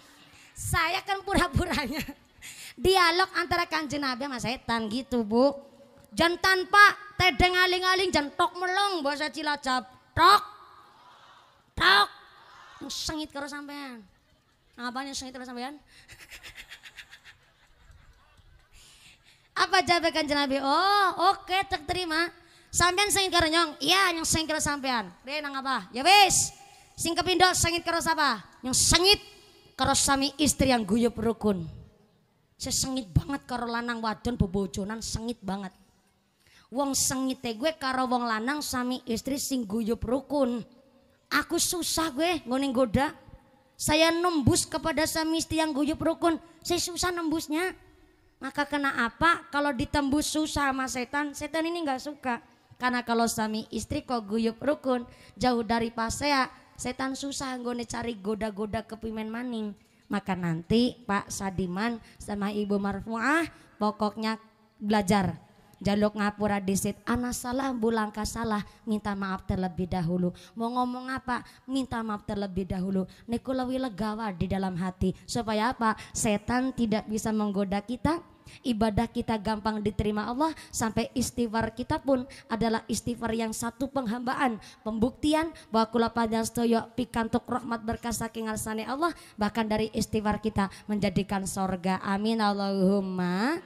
Saya kan pura-puranya. Dialog antara Kanjeng Nabi sama setan gitu, Bu. Jan tanpa tedeng aling-aling jan tok melong bahasa Cilacap. Tok. Tok. Sengit karo sampean. Apanya sengit karo sampean? Apa jawab Kanjeng Nabi? Oh, oke, tak terima. Sampean sengit karo nyong? Iya, nyong sengit karo sampean. Re nang apa? Ya wis. Sing kepindo sengit karo sapa? Nyong sengit karo sami istri yang guyub rukun. Saya sengit banget karo lanang wadon bebojonan, sengit banget. Wong sengit gue karo wong lanang sami istri sing guyub rukun. Aku susah gue nggone goda. Saya nembus kepada sami istri yang guyub rukun, saya susah nembusnya. Maka kena apa? Kalau ditembus susah sama setan, setan ini nggak suka. Karena kalau sami istri kok guyub rukun, jauh dari pasea, setan susah nggone cari goda-goda kepimen maning. Maka nanti Pak Sadiman sama Ibu Marfuah pokoknya belajar. Jaluk ngapura disit, ana salah bulangka salah, minta maaf terlebih dahulu. Mau ngomong apa? Minta maaf terlebih dahulu. Niku lebih legawa di dalam hati. Supaya apa? Setan tidak bisa menggoda kita. Ibadah kita gampang diterima Allah. Sampai istighfar kita pun adalah istighfar yang satu penghambaan. Pembuktian bahwa kula panjang sedaya pikantuk rahmat berkah saking ngarsane Allah. Bahkan dari istighfar kita menjadikan sorga. Amin Allahumma.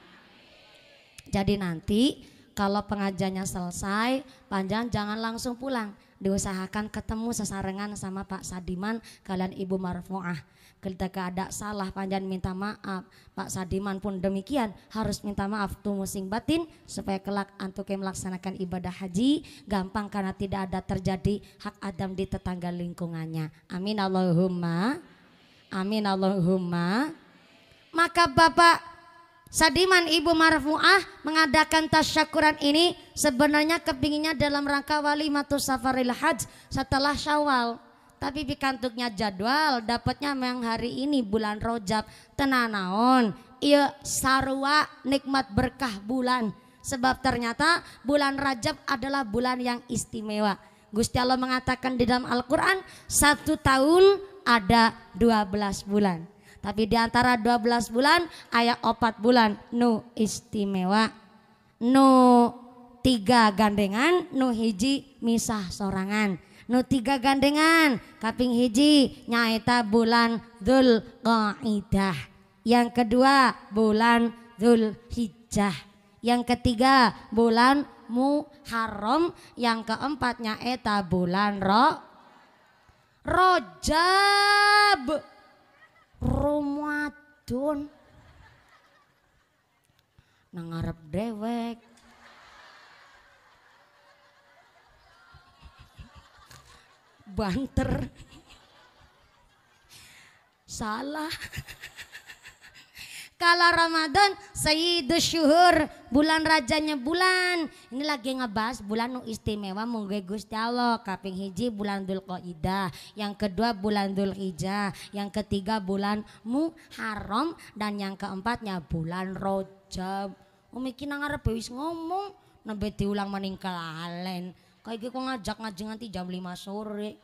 Jadi nanti kalau pengajiannya selesai, panjang jangan langsung pulang. Diusahakan ketemu sesarengan sama Pak Sadiman, kalian Ibu Marfuah. Ketika ada salah panjang minta maaf. Pak Sadiman pun demikian harus minta maaf tumusing batin supaya kelak antuke melaksanakan ibadah haji gampang karena tidak ada terjadi hak adam di tetangga lingkungannya. Amin Allahumma. Amin Allahumma. Maka Bapak Sadiman Ibu Marfuah mengadakan tasyakuran ini sebenarnya kepinginnya dalam rangka walimatus safaril haj setelah Syawal. Tapi pikantuknya jadwal dapatnya memang hari ini bulan Rajab tenanaon. Iya sarwa nikmat berkah bulan. Sebab ternyata bulan Rajab adalah bulan yang istimewa. Gusti Allah mengatakan di dalam Al-Quran 1 tahun ada 12 bulan. Tapi di antara 12 bulan aya 4 bulan nu istimewa, nu 3 gandengan, nu hiji misah sorangan, nu 3 gandengan kaping hiji nyaeta bulan Dzulqa'dah, yang kedua bulan Dzulhijjah, yang ketiga bulan Muharram, yang keempatnya eta bulan Rajab. Ramadan nang ngarep dewek. Banter. Salah. Kala Ramadan Sayyidus Syuhur, bulan rajanya bulan. Ini lagi ngebahas bulan nu istimewa mungge Gusti Allah. Kaping hiji bulan Dzulqa'dah, yang kedua bulan Dzulhijjah, yang ketiga bulan Muharram, dan yang keempatnya bulan Rajab. Umi kina ngarep wis ngomong nembe diulang maning kelalen. Kayak kok ngajak ngaji nganti jam 5 sore.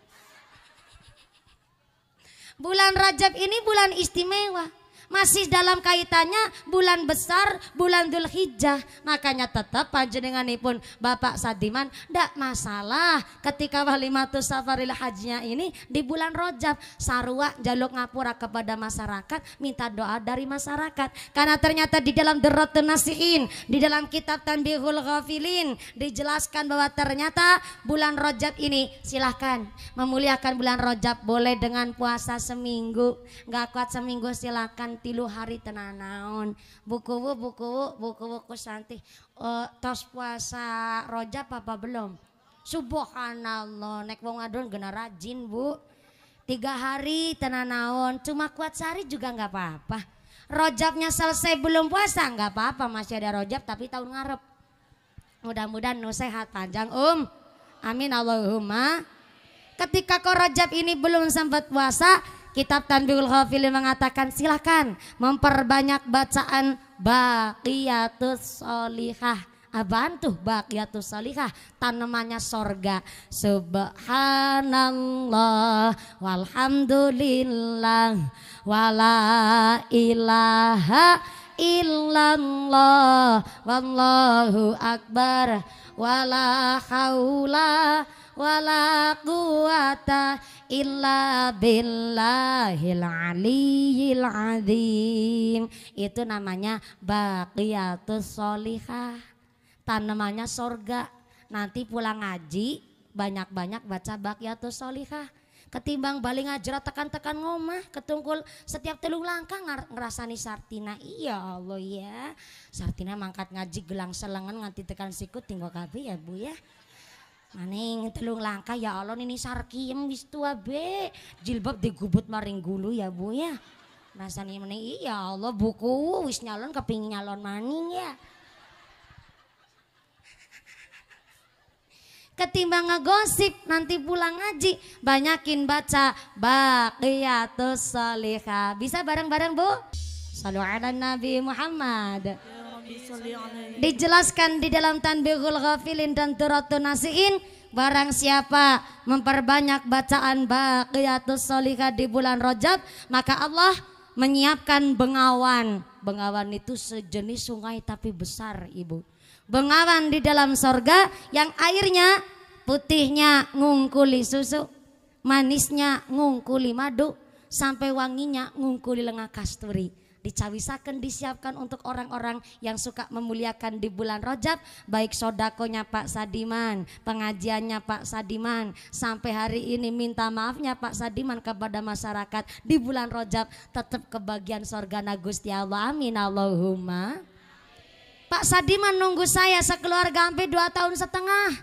Bulan Rajab ini bulan istimewa. Masih dalam kaitannya bulan besar, bulan Dzulhijjah. Makanya tetap panjenenganipun Bapak Sadiman ndak masalah ketika walimatus safaril hajinya ini di bulan Rajab. Sarua jaluk ngapura kepada masyarakat, minta doa dari masyarakat. Karena ternyata di dalam Durratun Nasihin, di dalam kitab Tanbihul Ghafilin dijelaskan bahwa ternyata bulan Rajab ini silahkan memuliakan bulan Rajab boleh dengan puasa seminggu. Nggak kuat seminggu silahkan 3 hari tenanaon. Buku Kusanti tos puasa Rajab apa belum? Subhanallah, nek wong adon gena rajin Bu. 3 hari tenanaon, cuma kuat sehari juga nggak apa-apa. Rajabnya selesai belum puasa nggak apa-apa, masih ada Rajab tapi tahun ngarep. Mudah-mudahan nu sehat panjang amin Allahumma. Ketika kau Rajab ini belum sempat puasa, kitab Tanbihul Ghafilin mengatakan silahkan memperbanyak bacaan Baqiyatus Sholihah. Apaan tuh Baqiyatus Sholihah? Tanamannya sorga. Subhanallah walhamdulillah wala ilaha illallah wallahu akbar wala haula wala quwata illa billahil aliyyil azim. Itu namanya Baqiyatus Sholihah. Tanamannya sorga. Nanti pulang ngaji banyak-banyak baca Baqiyatus Sholihah. Ketimbang balik ngajrat tekan-tekan ngomah ketungkul setiap telung langkah ngerasani Sartina. Iya Allah ya. Sartina mangkat ngaji gelang selengan nganti tekan sikut tinggal kabeh ya Bu ya. Maning telung langkah ya Allah ini sarkiem wis tua be. Jilbab digubut maring gulu ya Bu ya. Rasanya maning iya Allah buku wis nyalon kepingin nyalon maning ya. Ketimbang ngegosip nanti pulang ngaji banyakin baca Baqiyatus Sholihah. Bisa bareng-bareng Bu? Shallu ala Nabi Muhammad. Dijelaskan di dalam Tanbihul Ghafilin dan Durratun Nasihin, barang siapa memperbanyak bacaan Baqiyatus Sholihah di bulan Rajab, maka Allah menyiapkan bengawan. Bengawan itu sejenis sungai tapi besar Ibu. Bengawan di dalam sorga yang airnya putihnya ngungkuli susu, manisnya ngungkuli madu, sampai wanginya ngungkuli lenga kasturi. Dicawisakan disiapkan untuk orang-orang yang suka memuliakan di bulan Rajab, baik sodakonya Pak Sadiman, pengajiannya Pak Sadiman, sampai hari ini minta maafnya Pak Sadiman kepada masyarakat di bulan Rajab tetap kebagian sorgana Gusti Allah. Amin Allahumma. Pak Sadiman nunggu saya sekeluarga sampai 2,5 tahun.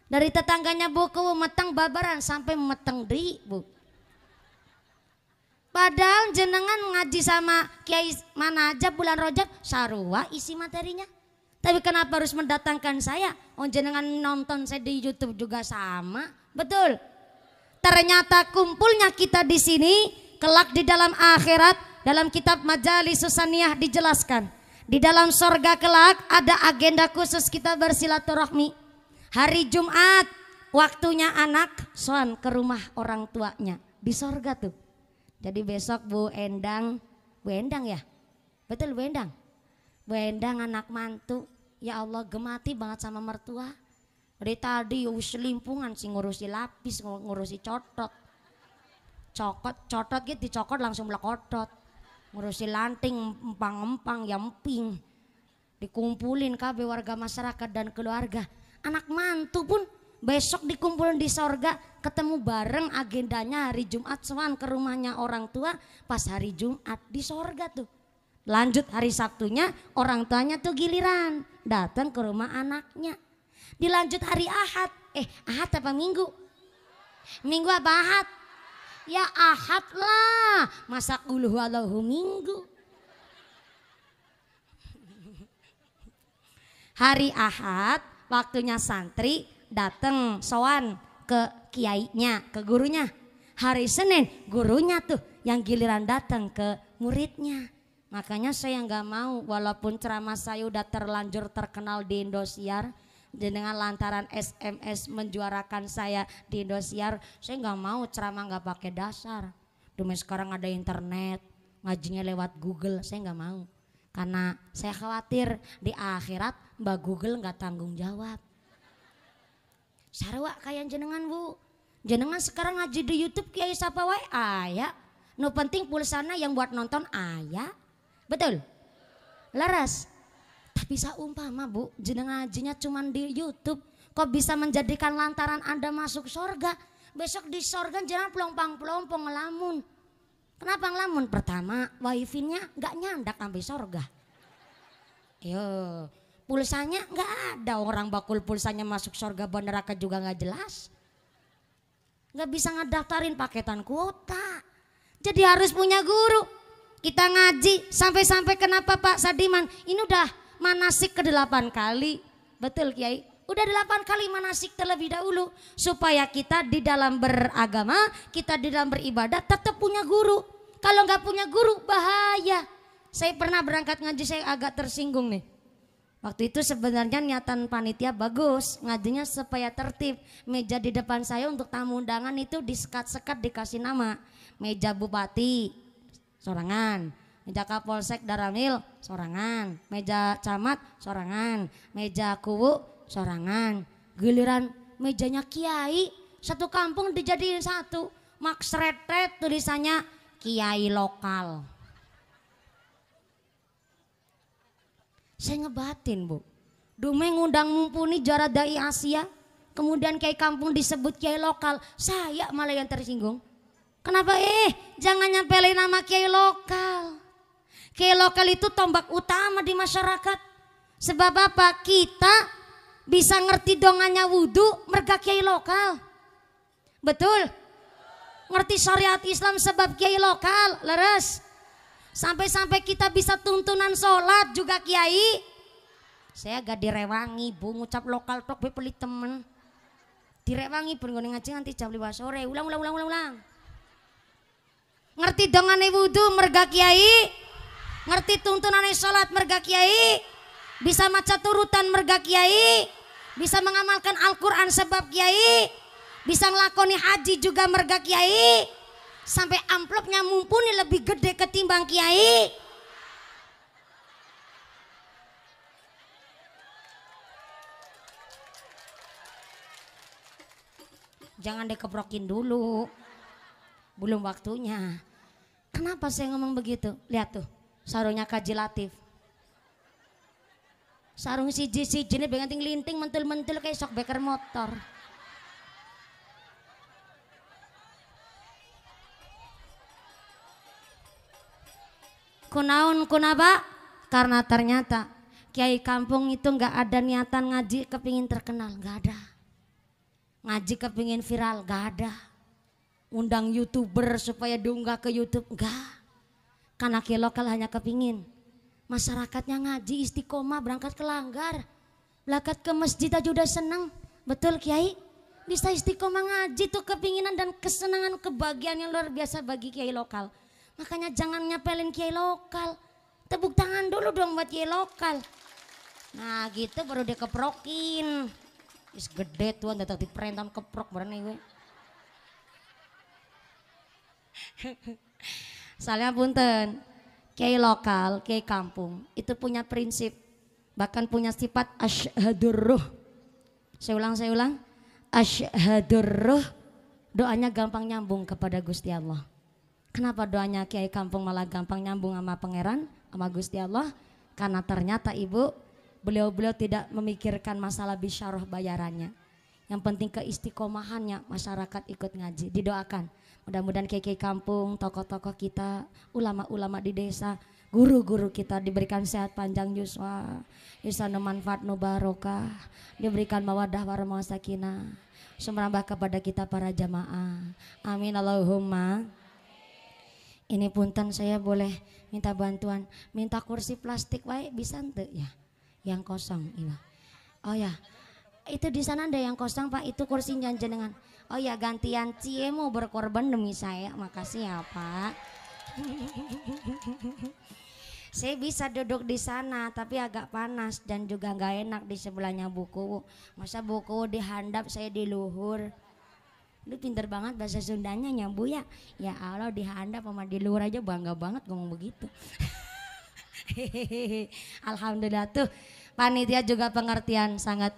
Dari tetangganya buku meteng babaran sampai meteng di Bu. Padahal jenengan ngaji sama kiai mana aja bulan Rajab sarua isi materinya. Tapi kenapa harus mendatangkan saya? Oh jenengan nonton saya di YouTube juga sama. Betul. Ternyata kumpulnya kita di sini kelak di dalam akhirat, dalam kitab Majalisus Saniyah dijelaskan. Di dalam sorga kelak ada agenda khusus kita bersilaturahmi. Hari Jumat waktunya anak soan ke rumah orang tuanya di sorga tuh. Jadi besok Bu Endang ya? Betul Bu Endang? Bu Endang anak mantu, ya Allah gemati banget sama mertua. Dari tadi selimpungan sih ngurusi lapis, ngurusi cotot gitu dicokot langsung melekotot. Ngurusi lanting empang-empang ya emping. Dikumpulin kabeh warga masyarakat dan keluarga. anak mantu pun besok dikumpulin di sorga, ketemu bareng agendanya hari Jumat soan ke rumahnya orang tua pas hari Jumat di sorga tuh. Lanjut hari Sabtunya orang tuanya tuh giliran datang ke rumah anaknya. Dilanjut hari Ahad, Ahad apa Minggu? Minggu apa Ahad? Ya Ahad lah, masa qul huwallahu Minggu. Hari Ahad waktunya santri datang sowan ke kiainya, ke gurunya. Hari Senin gurunya tuh yang giliran datang ke muridnya. Makanya saya nggak mau walaupun ceramah saya udah terlanjur terkenal di Indosiar, dengan lantaran SMS menjuarakan saya di Indosiar, saya nggak mau ceramah nggak pakai dasar. Demi sekarang ada internet, ngajinya lewat Google, saya nggak mau. Karena saya khawatir di akhirat Mbak Google nggak tanggung jawab. Sarwa kayak jenengan Bu, jenengan sekarang ngaji di YouTube kiai sapa wae aya. No penting pulsana yang buat nonton aya, betul? Laras. Tapi saumpama Bu, jenengan ngajinya cuman di YouTube, kok bisa menjadikan lantaran Anda masuk sorga? Besok di sorga jenengan pelompang-pelompong ngelamun. Kenapa ngelamun? Pertama, wifi-nya nggak nyandak sampai sorga. Yo, pulsanya nggak ada, orang bakul pulsanya masuk sorga neraka juga nggak jelas. Nggak bisa ngedaftarin paketan kuota. Jadi harus punya guru. Kita ngaji sampai-sampai kenapa Pak Sadiman? Ini udah manasik ke-8 kali. Betul Kiai? Udah 8 kali manasik terlebih dahulu. Supaya kita di dalam beragama, kita di dalam beribadah tetap punya guru. Kalau nggak punya guru bahaya. Saya pernah berangkat ngaji, saya agak tersinggung nih. Waktu itu sebenarnya niatan panitia bagus, ngajinya supaya tertib. Meja di depan saya untuk tamu undangan itu disekat-sekat dikasih nama. Meja bupati, sorangan. Meja kapolsek Daramil, sorangan. Meja camat, sorangan. Meja kuwu, sorangan. Giliran mejanya kiai, satu kampung dijadiin satu. Max retret tulisannya kiai lokal. Saya ngebatin Bu, Dumeng ngundang mumpuni juara dai Asia, kemudian kiai kampung disebut kiai lokal, saya malah yang tersinggung. Kenapa jangan nyempelin nama kiai lokal. Kiai lokal itu tombak utama di masyarakat. Sebab apa? Kita bisa ngerti dongannya wudhu merga kiai lokal. Betul? Ngerti syariat Islam sebab kiai lokal, leres. Sampai-sampai kita bisa tuntunan sholat juga kiai. Saya gak direwangi Bu, ngucap lokal tok be pelit temen. Direwangi pun gue ngaji nanti jam 5 sore. Ulang. Ngerti dongane wudu merga kiai. Ngerti tuntunan sholat merga kiai. Bisa maca turutan merga kiai. Bisa mengamalkan Al-Quran sebab kiai. Bisa ngelakoni haji juga merga kiai. Sampai amplopnya mumpuni lebih gede ketimbang kiai. Jangan dikeprokin dulu, belum waktunya. Kenapa saya ngomong begitu? Lihat tuh sarungnya Kaji Latif. Sarung siji-siji ini benganting linting mentul-mentul kayak sok beker motor. Kunaun kunaba? Karena ternyata kiai kampung itu nggak ada niatan ngaji kepingin terkenal, nggak ada. Ngaji kepingin viral, nggak ada. Undang YouTuber supaya diunggah ke YouTube, nggak. Karena kiai lokal hanya kepingin masyarakatnya ngaji istiqomah, berangkat ke langgar, berangkat ke masjid aja udah seneng. Betul kiai? Bisa istiqomah ngaji tuh kepinginan dan kesenangan, kebahagiaan yang luar biasa bagi kiai lokal. Makanya jangan nyapelin kiai lokal. Tepuk tangan dulu dong buat kiai lokal. Nah gitu baru dia keprokin. Is gede tuh datang di perentan keprok berani gue. Soalnya punten, kiai lokal, kiai kampung itu punya prinsip, bahkan punya sifat asyhadur ruh. Saya ulang. Asyhadur ruh, doanya gampang nyambung kepada Gusti Allah. Kenapa doanya kiai kampung malah gampang nyambung sama pangeran, sama Gusti Allah? Karena ternyata Ibu, beliau-beliau tidak memikirkan masalah bisyarah bayarannya. Yang penting keistiqomahannya, masyarakat ikut ngaji. Didoakan mudah-mudahan kiai kampung, tokoh-tokoh kita, ulama-ulama di desa, guru-guru kita diberikan sehat panjang yuswa, isanu manfaat nu barokah, diberikan mawadah warahmah sakinah, sumrambah kepada kita para jamaah. Amin Allahumma. Ini punten saya boleh minta bantuan, minta kursi plastik wae bisa ente ya? Yang kosong iya. Oh ya. Itu di sana ada yang kosong Pak, itu kursinya jenengan. Oh ya, gantian Cie mau berkorban demi saya. Makasih ya Pak. Saya bisa duduk di sana tapi agak panas dan juga nggak enak di sebelahnya buku. Masa buku dihandap saya di luhur. Lu pinter banget bahasa Sundanya nyambu ya. Ya Allah, dihandap sama di luhur aja bangga banget ngomong begitu. Alhamdulillah tuh panitia juga pengertian sangat.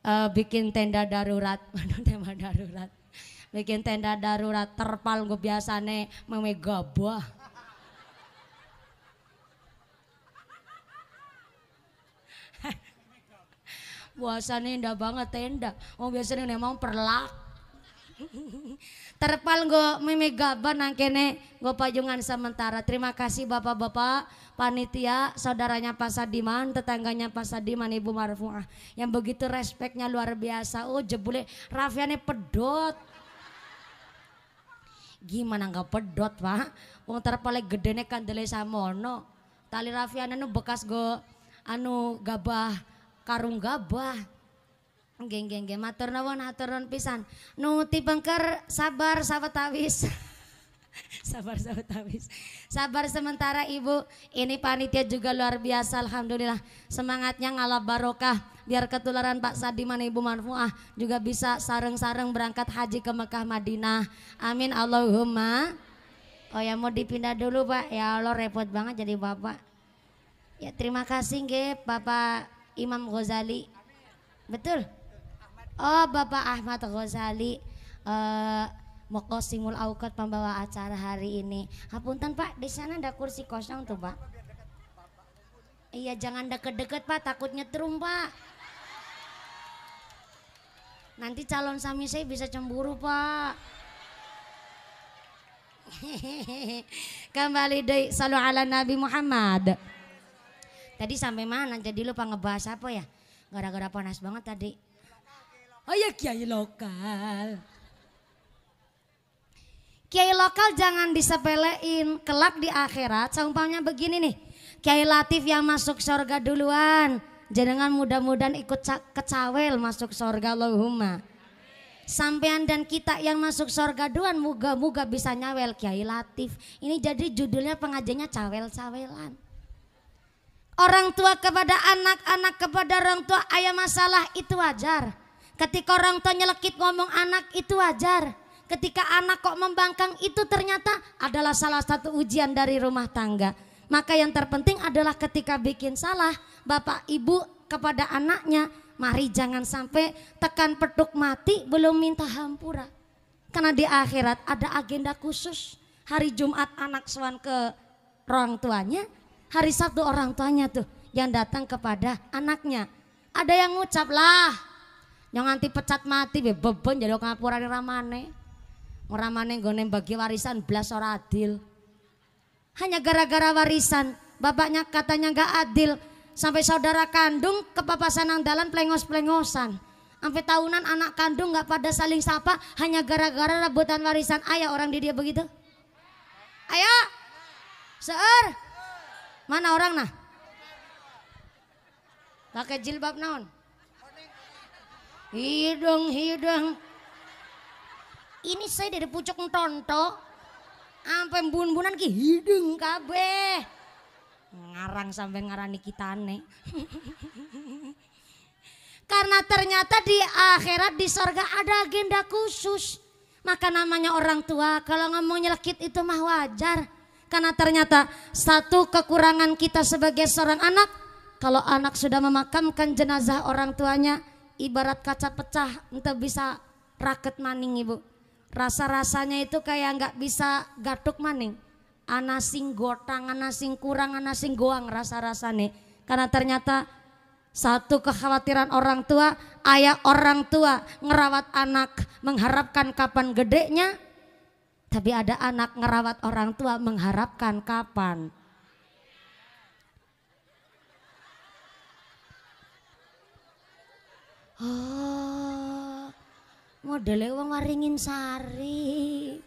Bikin tenda darurat, tema darurat, bikin tenda darurat terpal gue biasane memegabah. Biasanya indah banget tenda, oh biasanya memang perlak. Terpal gue memegabah nangkene gue pajungan sementara. Terima kasih bapak-bapak panitia, saudaranya Pak Sadiman, tetangganya Pak Sadiman, Ibu Marfuah yang begitu respeknya luar biasa. Oh jebule rafiannya pedot. Gimana nggak pedot Pak? Wong terpal gedene kandele samono. Tali rafiannya nu bekas gue anu gabah karung gabah. Geng matur nuwun pisan. Nu tipengker sabar sawetawis. Sabar sawetawis. Sabar sementara Ibu. Ini panitia juga luar biasa alhamdulillah. Semangatnya ngalah barokah. Biar ketularan Pak Sadiman Ibu Marfuah juga bisa sareng-sareng berangkat haji ke Mekah Madinah. Amin Allahumma. Oh ya mau dipindah dulu Pak. Ya Allah repot banget jadi Bapak. Ya terima kasih nggih Bapak Imam Ghazali. Betul. Oh Bapak Ahmad Ghazali Mokosimul Auqat pembawa acara hari ini. Hapunten Pak, di sana ada kursi kosong tuh Pak. Iya jangan deket-deket Pak, takut nyetrum Pak. Nanti calon suami saya bisa cemburu Pak. Kembali deh, salu ala Nabi Muhammad. Tadi sampai mana? Jadi lupa ngebahas apa ya? Gara-gara panas banget tadi. Oh ya kiai lokal. Kiai lokal jangan disepelein. Kelak di akhirat seumpamanya begini nih. Kiai Latif yang masuk surga duluan. Jangan mudah-mudahan ikut kecawel masuk surga Allahumma. Sampean dan kita yang masuk surga duluan moga-moga bisa nyawel Kiai Latif. Ini jadi judulnya pengajiannya cawel-cawelan. Orang tua kepada anak, anak kepada orang tua ayah masalah itu wajar. Ketika orang tua nyelekit ngomong anak itu wajar. Ketika anak kok membangkang itu ternyata adalah salah satu ujian dari rumah tangga. Maka yang terpenting adalah ketika bikin salah bapak ibu kepada anaknya. Mari jangan sampai tekan petuk mati belum minta hampura. Karena di akhirat ada agenda khusus. Hari Jumat anak sowan ke orang tuanya. Hari Sabtu orang tuanya tuh yang datang kepada anaknya. Ada yang ngucap lah. Yang nganti pecat mati beben jadi ngapura di ramane. Ramane nggone bagi warisan blas ora adil. Hanya gara-gara warisan bapaknya katanya gak adil. Sampai saudara kandung kepapasan nang dalan plengos-plengosan. Sampai tahunan anak kandung gak pada saling sapa. Hanya gara-gara rebutan warisan. Ayah orang di dia begitu. Ayo seur. Mana orang nah? Pakai jilbab naon? Hidung. Ini saya dari pucuk tonto sampai bun-bunan ki hidung kabeh. Ngarang sampai ngarani kitane. Karena ternyata di akhirat di sorga ada agenda khusus. Maka namanya orang tua kalau ngomong nyelekit itu mah wajar. Karena ternyata satu kekurangan kita sebagai seorang anak. Kalau anak sudah memakamkan jenazah orang tuanya. Ibarat kaca pecah entah bisa raket maning ibu. Rasa-rasanya itu kayak nggak bisa gatuk maning. Ana sing gotang, ana sing kurang, ana sing goang rasa-rasanya. Karena ternyata Satu kekhawatiran orang tua, ayah orang tua ngerawat anak mengharapkan kapan gedenya. Tapi ada anak ngerawat orang tua mengharapkan kapan. Oh, modelnya wong waringin sari.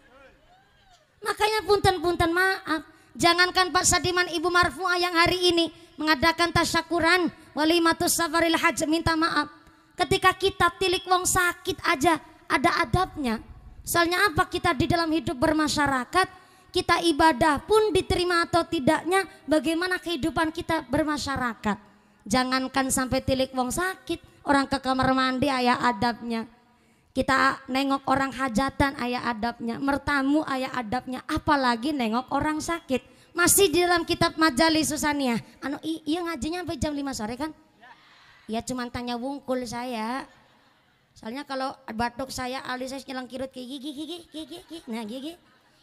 Makanya punten-punten maaf. Jangankan Pak Sadiman, Ibu Marfuah yang hari ini mengadakan tasyakuran walimatus safaril hajj, minta maaf. Ketika kita tilik wong sakit aja ada adabnya. Soalnya apa, kita di dalam hidup bermasyarakat, kita ibadah pun diterima atau tidaknya, bagaimana kehidupan kita bermasyarakat. Jangankan sampai tilik wong sakit, orang ke kamar mandi ayah adabnya. Kita nengok orang hajatan ayah adabnya, mertamu ayah adabnya, apalagi nengok orang sakit. Masih di dalam kitab Majalis Susania. Iya ngajinya sampai jam 5 sore kan? Ya cuman tanya wungkul saya. Soalnya kalau batuk saya, alis saya nyelang kirut kayak gigi. Nah gigi.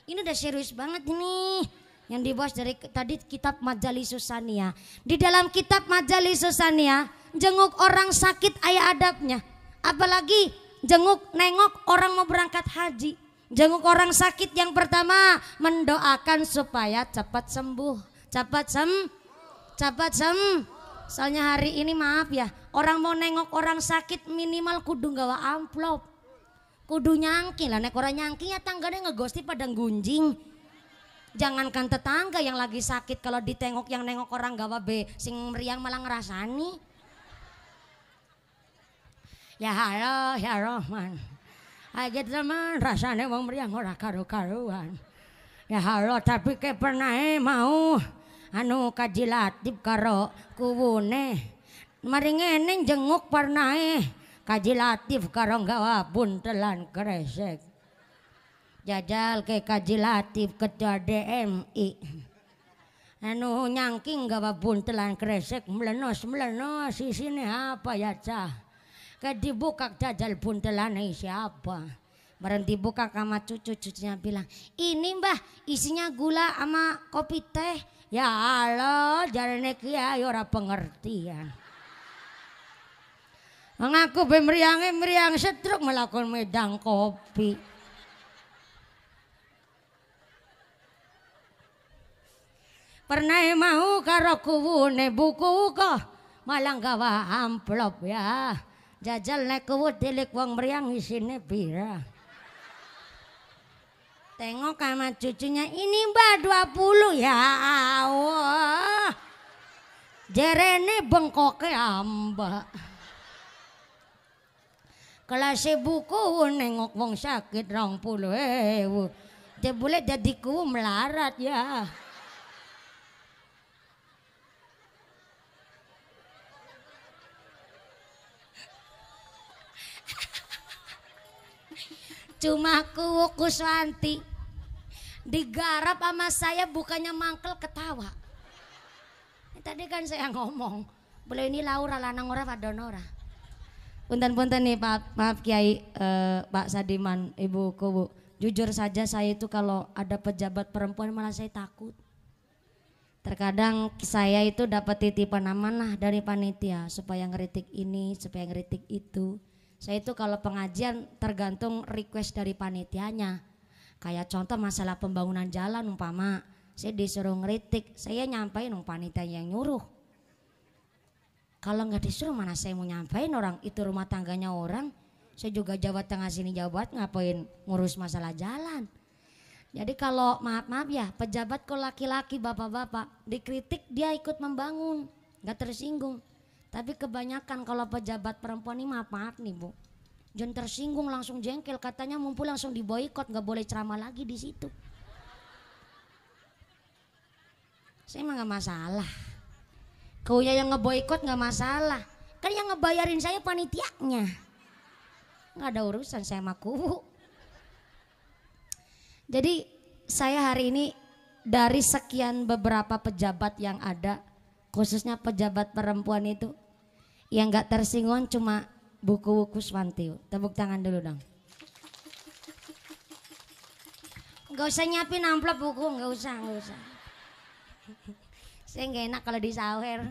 Ini udah serius banget ini. Yang dibahas dari tadi kitab Majalis Susania. Di dalam kitab Majalis Susania, jenguk orang sakit ayah adabnya. Apalagi nengok orang mau berangkat haji. Jenguk orang sakit yang pertama mendoakan supaya cepat sembuh. Cepat sembuh. Soalnya hari ini maaf ya, orang mau nengok orang sakit minimal kudu nggawa amplop. Kudu nyangki lah, nek orang nyangki ya tangganya ngegosti pada gunjing. Jangankan tetangga yang lagi sakit, kalau ditengok yang nengok orang gawa be sing meriang malah ngerasani. Ya halo ya Rahman. Aja teman rasanya wong meriang ora karu-karuan. Ya halo tapi ke pernah mau anu kaji latip karo kuwune. Mari ngene jenguk pernah kaji latif karo gawa buntelan kresek. Jajal ke kaji latif ketua DMI. Anu nyangking gawa buntelan kresek melenos isine apa ya cah. Kayak dibuka jajal buntelannya siapa. Bareng dibuka sama cucunya bilang, ini mbah isinya gula sama kopi teh. Ya Allah jarane kiai ora pengertian. Mengaku meriang setruk melakukan medang kopi. Pernah mau karo kuwune buku kok malah gawa amplop ya. Jajal naik kuwut tilik wong meriang isine pira. Tengok sama cucunya, ini mbak 20 ya Allah. Jerene bengkoke amba. Kelas buku nengok wong sakit 20.000. Dia boleh jadi ku melarat ya. Cuma ku Kuswanti digarap sama saya bukannya mangkel ketawa. Tadi kan saya ngomong, boleh ini Laura lanang ora wadon ora. Punten-punten nih maaf Kiai Pak Sadiman, Ibu Kubu. Jujur saja saya itu kalau ada pejabat perempuan malah saya takut. Terkadang saya itu dapat titipan amanah dari panitia supaya ngeritik ini, supaya ngeritik itu. Saya itu kalau pengajian tergantung request dari panitianya. Kayak contoh masalah pembangunan jalan umpama, saya disuruh ngeritik, saya nyampain panitia yang nyuruh. Kalau nggak disuruh mana saya mau nyampain, orang itu rumah tangganya orang. Saya juga Jawa Tengah sini Jawa Barat ngapain ngurus masalah jalan. Jadi kalau maaf ya pejabat kok laki-laki bapak-bapak dikritik dia ikut membangun, nggak tersinggung. Tapi kebanyakan kalau pejabat perempuan ini maaf nih Bu, jangan tersinggung langsung jengkel, katanya mumpul langsung diboikot, nggak boleh ceramah lagi di situ. Saya mah nggak masalah, kaunya yang ngeboikot nggak masalah, kan yang ngebayarin saya panitianya, nggak ada urusan saya sama kubu. Jadi saya hari ini dari sekian beberapa pejabat yang ada, khususnya pejabat perempuan itu yang gak tersinggung cuma buku Kuswanti. Tepuk tangan dulu dong. Gak usah nyiapin amplop buku, gak usah. Saya gak enak kalau disawer.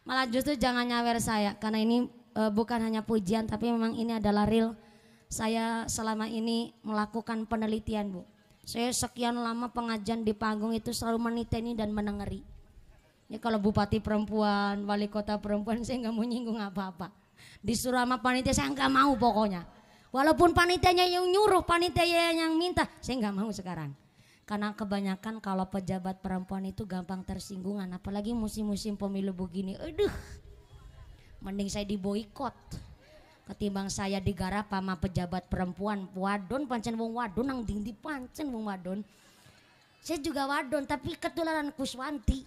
Malah justru jangan nyawer saya karena ini bukan hanya pujian tapi memang ini adalah real. Saya selama ini melakukan penelitian, Bu. Saya sekian lama pengajian di panggung itu selalu meniteni dan menengeri. Ya kalau bupati perempuan, wali kota perempuan saya nggak mau nyinggung apa-apa. Disuruh sama panitia saya nggak mau pokoknya. Walaupun panitianya yang nyuruh, panitia yang minta, saya nggak mau sekarang. Karena kebanyakan kalau pejabat perempuan itu gampang tersinggungan, apalagi musim-musim pemilu begini. Aduh, mending saya diboikot ketimbang saya digarap sama pejabat perempuan. Wadon pancen wong wadon nang dindi pancen wong wadon. Saya juga wadon tapi ketularan Kuswanti.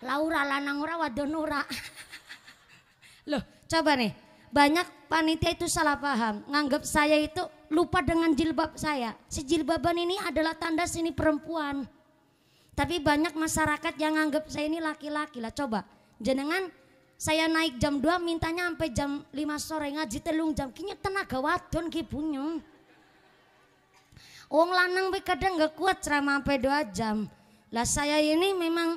Laura lanang ora wadon ora. Loh, coba nih. Banyak panitia itu salah paham, nganggap saya itu lupa dengan jilbab saya. Sejilbaban ini adalah tanda sini perempuan. Tapi banyak masyarakat yang nganggap saya ini laki-laki lah. Coba, jenengan saya naik jam 2 mintanya sampai jam 5 sore ngaji telung jam. Kayaknya tenaga wadon ki punya. Wong lanang be kadang gak kuat ceramah sampai 2 jam. Lah saya ini memang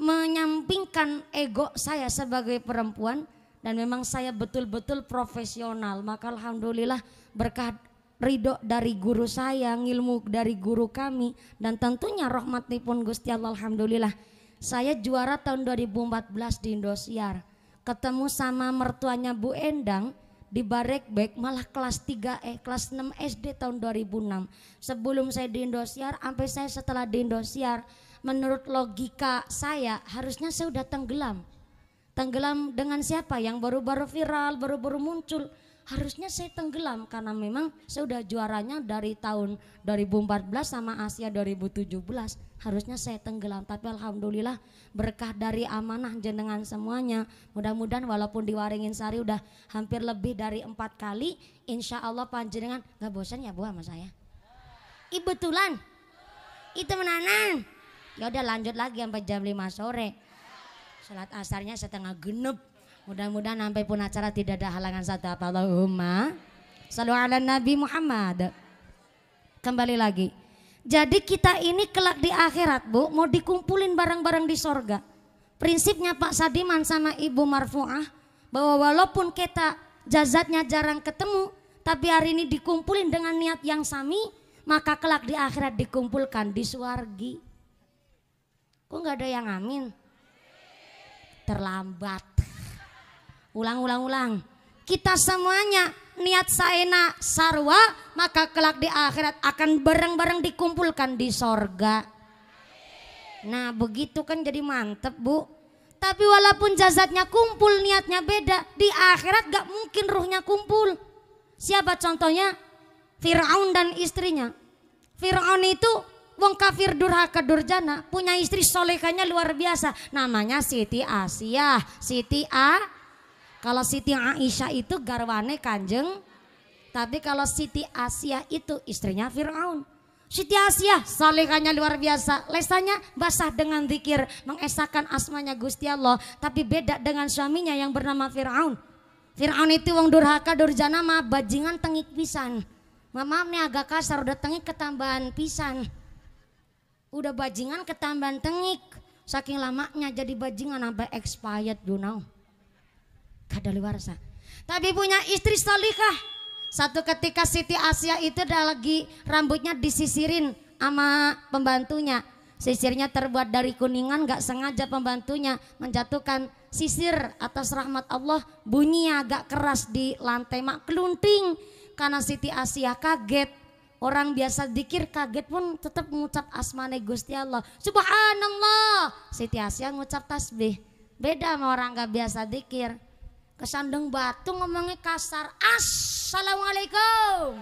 menyampingkan ego saya sebagai perempuan. Dan memang saya betul-betul profesional. Maka alhamdulillah berkah ridho dari guru saya, ilmu dari guru kami. Dan tentunya rahmatipun Gusti Allah alhamdulillah. Saya juara tahun 2014 di Indosiar. Ketemu sama mertuanya Bu Endang di Barekbek malah kelas 3 kelas 6 SD tahun 2006. Sebelum saya di Indosiar sampai saya setelah di Indosiar, menurut logika saya harusnya saya udah tenggelam. Tenggelam dengan siapa? Yang baru-baru viral, baru-baru muncul. Harusnya saya tenggelam karena memang saya udah juaranya dari tahun 2014 sama Asia 2017. Harusnya saya tenggelam, tapi alhamdulillah berkah dari amanah jenengan semuanya. Mudah-mudahan walaupun di Waringin Sari udah hampir lebih dari 4 kali, insya Allah panjenengan gak bosan ya Bu sama saya? Betulan? Itu menanan. Ya udah lanjut lagi sampai jam 5 sore. Salat asarnya setengah genep. Mudah-mudahan sampai pun acara tidak ada halangan satu apa. Allahumma shallu ala Nabi Muhammad. Kembali lagi. Jadi kita ini kelak di akhirat Bu, mau dikumpulin barang-barang di sorga. Prinsipnya Pak Sadiman sama Ibu Marfuah, bahwa walaupun kita jazatnya jarang ketemu, tapi hari ini dikumpulin dengan niat yang sami, maka kelak di akhirat dikumpulkan di suargi. Kok gak ada yang amin? Terlambat. Ulang. Kita semuanya niat saena sarwa, maka kelak di akhirat akan bareng-bareng dikumpulkan di sorga. Nah begitu kan jadi mantep Bu. Tapi walaupun jasadnya kumpul niatnya beda, di akhirat gak mungkin ruhnya kumpul. Siapa contohnya? Fir'aun dan istrinya. Fir'aun itu wong kafir durhaka durjana, punya istri solehahnya luar biasa, namanya Siti Asiyah. Kalau Siti Aisyah itu garwane Kanjeng, tapi kalau Siti Asiyah itu istrinya Fir'aun. Siti Asiyah solehahnya luar biasa, lesanya basah dengan zikir mengesahkan asmanya Gusti Allah, tapi beda dengan suaminya yang bernama Fir'aun. Fir'aun itu wong durhaka durjana mah bajingan tengik pisan. Maaf nih agak kasar, udah tengik ketambahan pisan. Udah bajingan ketambahan tengik, saking lamanya jadi bajingan sampai expired you know. Kadaluarsa. Tapi punya istri salihah. Satu ketika Siti Asiyah itu udah lagi rambutnya disisirin sama pembantunya. Sisirnya terbuat dari kuningan, gak sengaja pembantunya menjatuhkan sisir atas rahmat Allah, bunyinya agak keras di lantai mak kelunting. Karena Siti Asiyah kaget. Orang biasa dikir kaget pun tetap mengucap asmane Gusti Allah. Subhanallah. Siti Asiyah ngucap tasbih. Beda sama orang gak biasa dikir. Kesandung batu ngomongnya kasar. Assalamualaikum.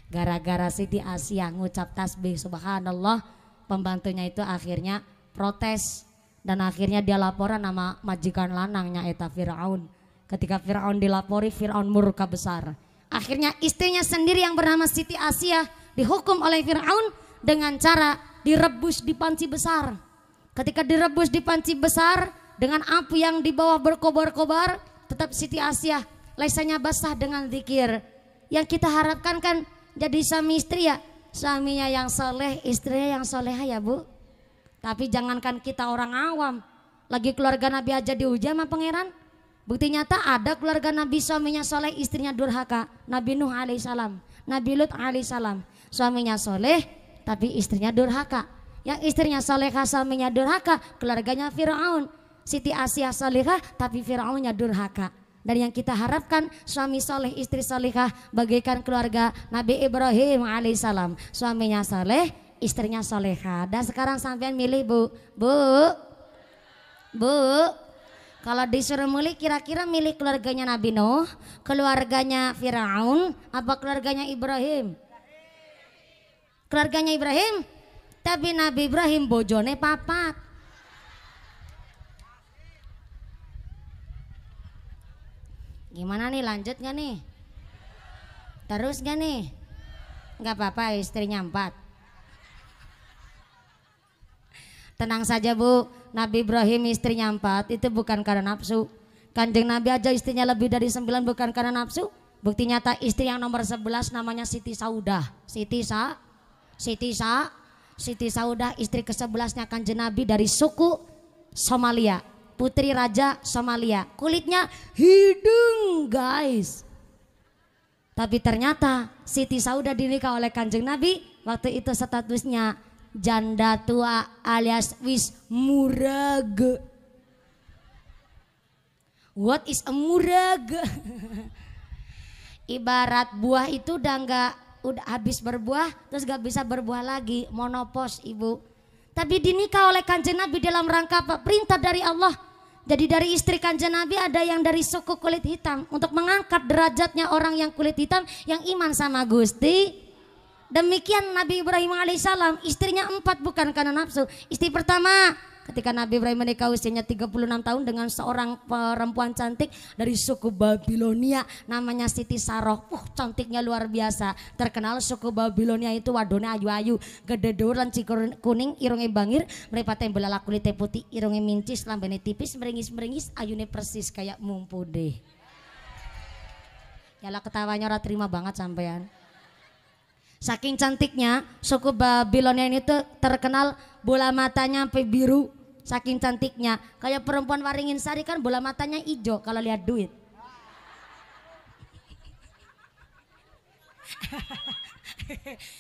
Gara-gara Siti Asiyah ngucap tasbih subhanallah, pembantunya itu akhirnya protes. Dan akhirnya dia laporan nama majikan lanangnya eta Fir'aun. Ketika Fir'aun dilapori, Fir'aun murka besar. Akhirnya istrinya sendiri yang bernama Siti Asiyah dihukum oleh Fir'aun dengan cara direbus di panci besar. Ketika direbus di panci besar dengan api yang di bawah berkobar-kobar, tetap Siti Asiyah lesanya basah dengan zikir. Yang kita harapkan kan jadi suami istri ya, suaminya yang soleh, istrinya yang soleha ya Bu. Tapi jangankan kita orang awam, lagi keluarga Nabi aja diuji sama pangeran. Bukti nyata ada keluarga Nabi suaminya soleh, istrinya durhaka. Nabi Nuh alaihissalam, Nabi Lut alaihissalam, suaminya soleh tapi istrinya durhaka. Yang istrinya solehah suaminya durhaka, keluarganya Fir'aun. Siti Asia solehah tapi Fir'aunnya durhaka. Dan yang kita harapkan suami soleh istri solehah bagaikan keluarga Nabi Ibrahim alaihissalam, suaminya soleh istrinya solehah. Dan sekarang sampean milih Bu, kalau disuruh milih kira-kira milih keluarganya Nabi Nuh, keluarganya Fir'aun, apa keluarganya Ibrahim? Keluarganya Ibrahim. Tapi Nabi Ibrahim bojone papat. Gimana nih, lanjut gak nih? Terus gak nih? Gak apa-apa istrinya 4. Tenang saja Bu, Nabi Ibrahim istrinya 4 itu bukan karena nafsu. Kanjeng Nabi aja istrinya lebih dari 9 bukan karena nafsu. Bukti nyata istri yang nomor 11 namanya Siti Saudah. Siti Saudah istri ke-11-nya Kanjeng Nabi dari suku Somalia. Putri Raja Somalia, kulitnya hidung guys. Tapi ternyata Siti Saudah dinikah oleh Kanjeng Nabi. Waktu itu statusnya janda tua alias wis murage. What is a murage? Ibarat buah itu udah habis berbuah terus gak bisa berbuah lagi, monopos Ibu. Tapi dinikah oleh Kanjeng Nabi dalam rangka apa? Perintah dari Allah. Jadi dari istri Kanjeng Nabi ada yang dari suku kulit hitam untuk mengangkat derajatnya orang yang kulit hitam yang iman sama Gusti. Demikian Nabi Ibrahim alaihissalam, istrinya 4 bukan karena nafsu. Istri pertama ketika Nabi Ibrahim menikah usianya 36 tahun dengan seorang perempuan cantik dari suku Babilonia namanya Siti Saroh. Cantiknya luar biasa. Terkenal suku Babilonia itu wadone ayu-ayu, gede dur lanci kuning, irunge bangir, mripate belalak kulite putih, irunge mincis, lambene tipis, meringis-meringis, ayune persis kayak mumpude. Yalah ketawanya ora terima banget sampean. Saking cantiknya suku Babilonia ini tuh terkenal bola matanya sampai biru. Saking cantiknya, kayak perempuan Waringin Sari kan bola matanya hijau kalau lihat duit.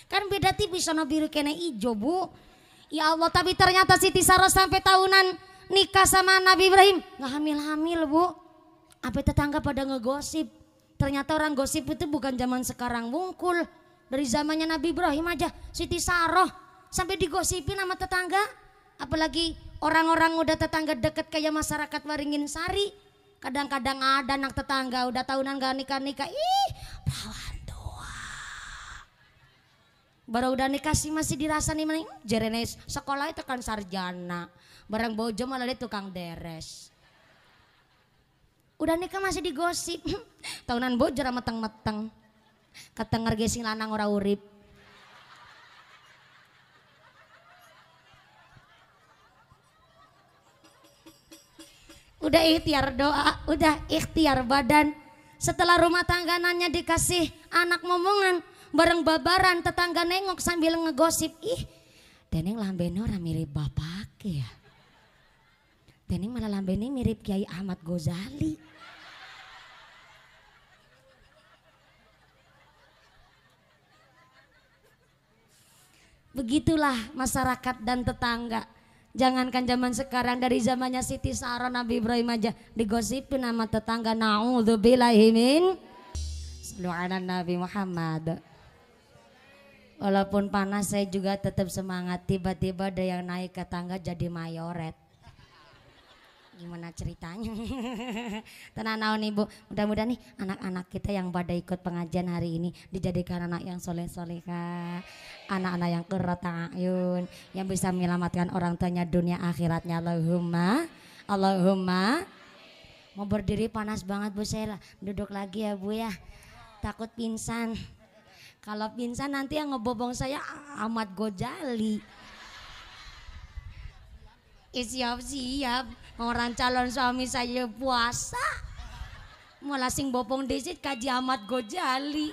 Kan beda tipis sono biru kena hijau Bu. Ya Allah, tapi ternyata Siti Saroh sampai tahunan nikah sama Nabi Ibrahim nggak hamil-hamil Bu. Apa tetangga pada ngegosip. Ternyata orang gosip itu bukan zaman sekarang wungkul. Dari zamannya Nabi Ibrahim aja Siti Saroh sampai digosipin sama tetangga. Apalagi orang-orang udah tetangga deket kayak masyarakat Waringin Sari. Kadang-kadang ada anak tetangga udah tahunan gak nikah-nikah. Ih perawan tua. Baru udah nikah sih masih dirasa nih jerene sekolah itu kan sarjana. Barang bojo malah dia tukang deres. Udah nikah masih digosip. Tahunan bojo meteng-meteng. Ketenger gesing lanang ora urip. Udah ikhtiar doa, udah ikhtiar badan. Setelah rumah tangga nanya dikasih anak momongan, bareng babaran tetangga nengok sambil ngegosip. Ih, Teneng lambene ora mirip bapak ya. Teneng malah lambene mirip Kiai Ahmad Ghazali. Begitulah masyarakat dan tetangga. Jangankan zaman sekarang, dari zamannya Siti Saroh Nabi Ibrahim aja digosipin sama tetangga. Na'udzubillahi min sallu ala Nabi Muhammad. Walaupun panas saya juga tetap semangat. Tiba-tiba ada yang naik ke tangga jadi mayoret. Gimana ceritanya? Tenang naon Ibu, mudah-mudahan nih anak-anak kita yang pada ikut pengajian hari ini dijadikan anak yang soleh-solehah, anak-anak yang qurrat a'yun, yang bisa menyelamatkan orang tuanya dunia akhiratnya. Allahumma. Mau berdiri panas banget Bu, saya duduk lagi ya Bu ya, takut pingsan. Kalau pingsan nanti yang ngebobong saya Ahmad Ghazali. Siap-siap, orang calon suami saya puasa malah sing bopong desit kaji Ahmad Ghazali.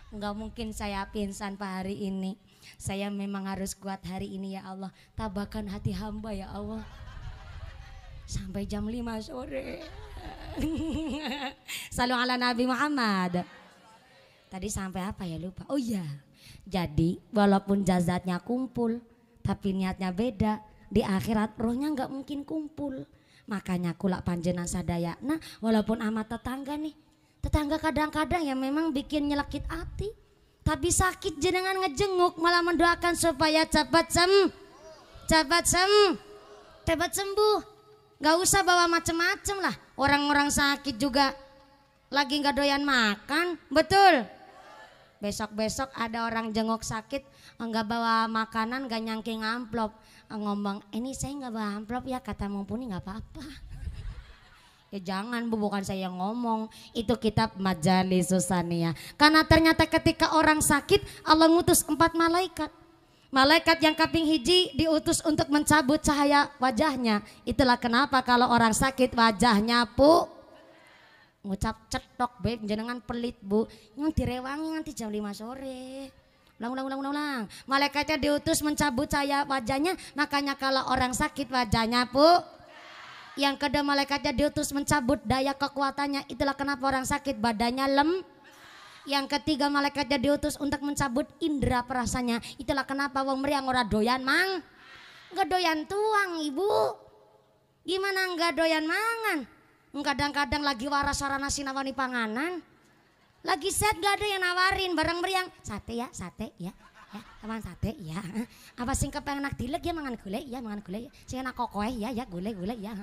Enggak mungkin saya pingsan Pak hari ini. Saya memang harus kuat hari ini ya Allah. Tabahkan hati hamba ya Allah. Sampai jam 5 sore. Salu ala Nabi Muhammad. Tadi sampai apa ya lupa. Oh iya. Jadi walaupun jazatnya kumpul, tapi niatnya beda. Di akhirat rohnya nggak mungkin kumpul. Makanya kulak panjenan sadaya. Nah walaupun amat tetangga nih. Tetangga kadang-kadang ya memang bikin nyelekit hati. Tapi sakit jenengan ngejenguk malah mendoakan supaya cepat sembuh. Gak usah bawa macem-macem lah. Orang-orang sakit juga lagi gak doyan makan. Betul. Besok-besok ada orang jenguk sakit nggak bawa makanan, gak nyangking amplop, ngomong ini saya nggak bawa amplop ya, kata mumpuni nggak apa-apa. Ya jangan Bu, bukan saya yang ngomong, itu kitab Majalis Susaniyah. Karena ternyata ketika orang sakit Allah ngutus 4 malaikat. Malaikat yang kaping hiji diutus untuk mencabut cahaya wajahnya. Itulah kenapa kalau orang sakit wajahnya ngucap cetok beb, jenengan pelit Bu, yang direwangi nanti jam 5 sore. Ulang. Malaikatnya diutus mencabut cahaya wajahnya, makanya kalau orang sakit wajahnya Yang kedua malaikatnya diutus mencabut daya kekuatannya, itulah kenapa orang sakit badannya Yang ketiga malaikatnya diutus untuk mencabut indera perasanya, itulah kenapa wong meriang ora doyan nggak doyan tuang Ibu. Gimana nggak doyan mangan? Kadang-kadang lagi waras sarana sinawani panganan, lagi set gak ada yang nawarin barang meriang, sate ya teman sate ya, apa sing kepengen nak dilek ya mangan gulai ya, sing nak kokoe ya gulai ya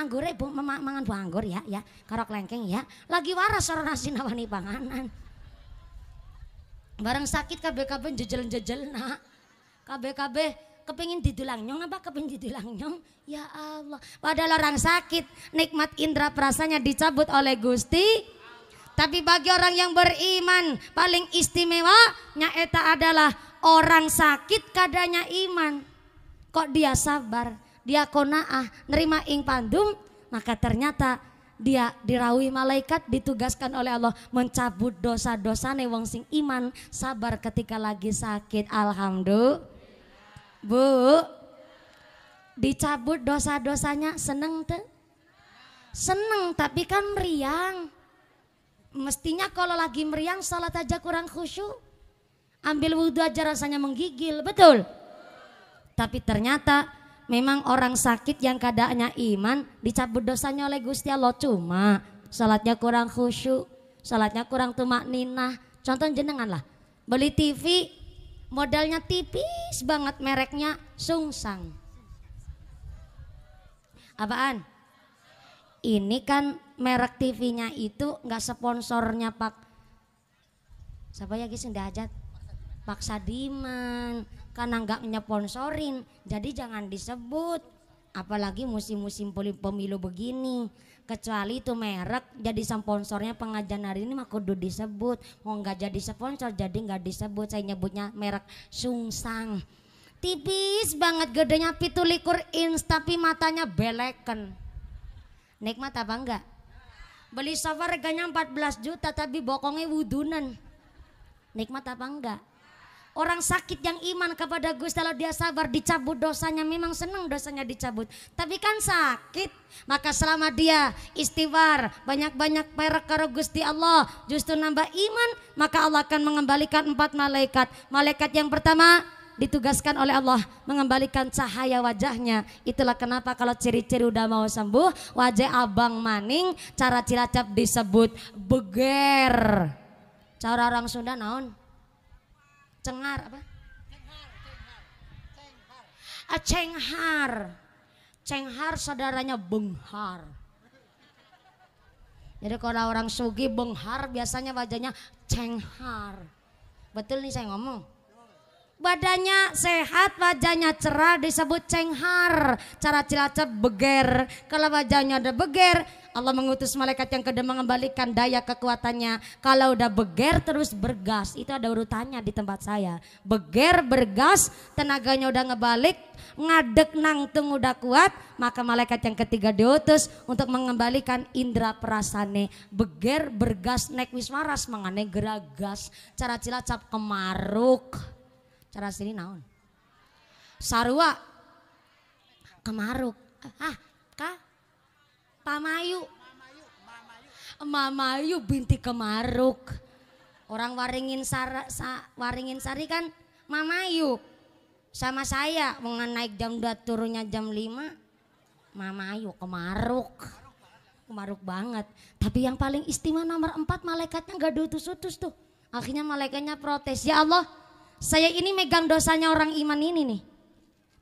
anggure Bu mangan buah anggur ya karo klengkeng ya, lagi waras sarana sinawani panganan. Barang sakit kabeh jejel nak kabeh kepingin didulang nyong apa kepingin didulang nyong, ya Allah. Padahal orang sakit nikmat indera perasanya dicabut oleh Gusti. Tapi bagi orang yang beriman paling istimewa nyaeta adalah orang sakit kadanya iman. Kok dia sabar, dia konaah, nerima ing pandum, maka ternyata dia dirawi malaikat, ditugaskan oleh Allah mencabut dosa-dosane wong sing iman, sabar ketika lagi sakit. Alhamdulillah. Bu, dicabut dosa-dosanya seneng tuh? Seneng, tapi kan meriang. Mestinya kalau lagi meriang salat aja kurang khusyuk. Ambil wudhu aja rasanya menggigil, betul? Tapi ternyata memang orang sakit yang keadaannya iman dicabut dosanya oleh Gusti Allah, cuma salatnya kurang khusyuk, salatnya kurang tumak ninah. Contoh jenengan lah, beli TV modalnya tipis banget, mereknya Sungsang. Apaan? Ini kan merek TV-nya itu nggak sponsornya Pak. Siapa ya guys yang diajat? Pak Sadiman. Karena nggak nyeponsorin, jadi jangan disebut. Apalagi musim-musim pemilu begini. Kecuali itu merek jadi sponsornya pengajian hari ini mah kudu disebut. Mau nggak jadi sponsor jadi nggak disebut. Saya nyebutnya merek Sungsang. Tipis banget, gedenya 17 inch tapi matanya beleken. Nikmat apa enggak? Beli sofa harganya 14 juta tapi bokongnya wudunan. Nikmat apa enggak? Orang sakit yang iman kepada Gusti Allah dia sabar, dicabut dosanya, memang senang dosanya dicabut. Tapi kan sakit, maka selama dia istighfar, banyak-banyak perak karo Gusti Allah, justru nambah iman, maka Allah akan mengembalikan 4 malaikat. Malaikat yang pertama ditugaskan oleh Allah mengembalikan cahaya wajahnya. Itulah kenapa kalau ciri-ciri udah mau sembuh, wajah abang maning, cara Cilacap disebut beger. Cara orang Sunda naon? Cengar apa? Cenghar. Cenghar saudaranya benghar. Jadi kalau orang sugi benghar biasanya wajahnya cenghar. Betul nih saya ngomong. Badannya sehat, wajahnya cerah disebut cenghar. Cara Cilacap beger. Kalau wajahnya udah beger, Allah mengutus malaikat yang kedua mengembalikan daya kekuatannya. Kalau udah beger terus bergas, itu ada urutannya di tempat saya. Beger, bergas, tenaganya udah ngebalik, ngadek nangtung udah kuat, maka malaikat yang ketiga diutus untuk mengembalikan indera perasane, beger bergas nek wis waras mangane geragas, cara Cilacap kemaruk, cara sini naon sarua kemaruk, Pamayu Mamayu binti kemaruk, orang Waringin Sari kan Mamayu. Sama saya mau naik jam 2 turunnya jam 5, Mamayu kemaruk banget. Tapi yang paling istimewa nomor 4 malaikatnya gak diutus-utus tuh. Akhirnya malaikatnya protes, ya Allah saya ini megang dosanya orang iman ini nih.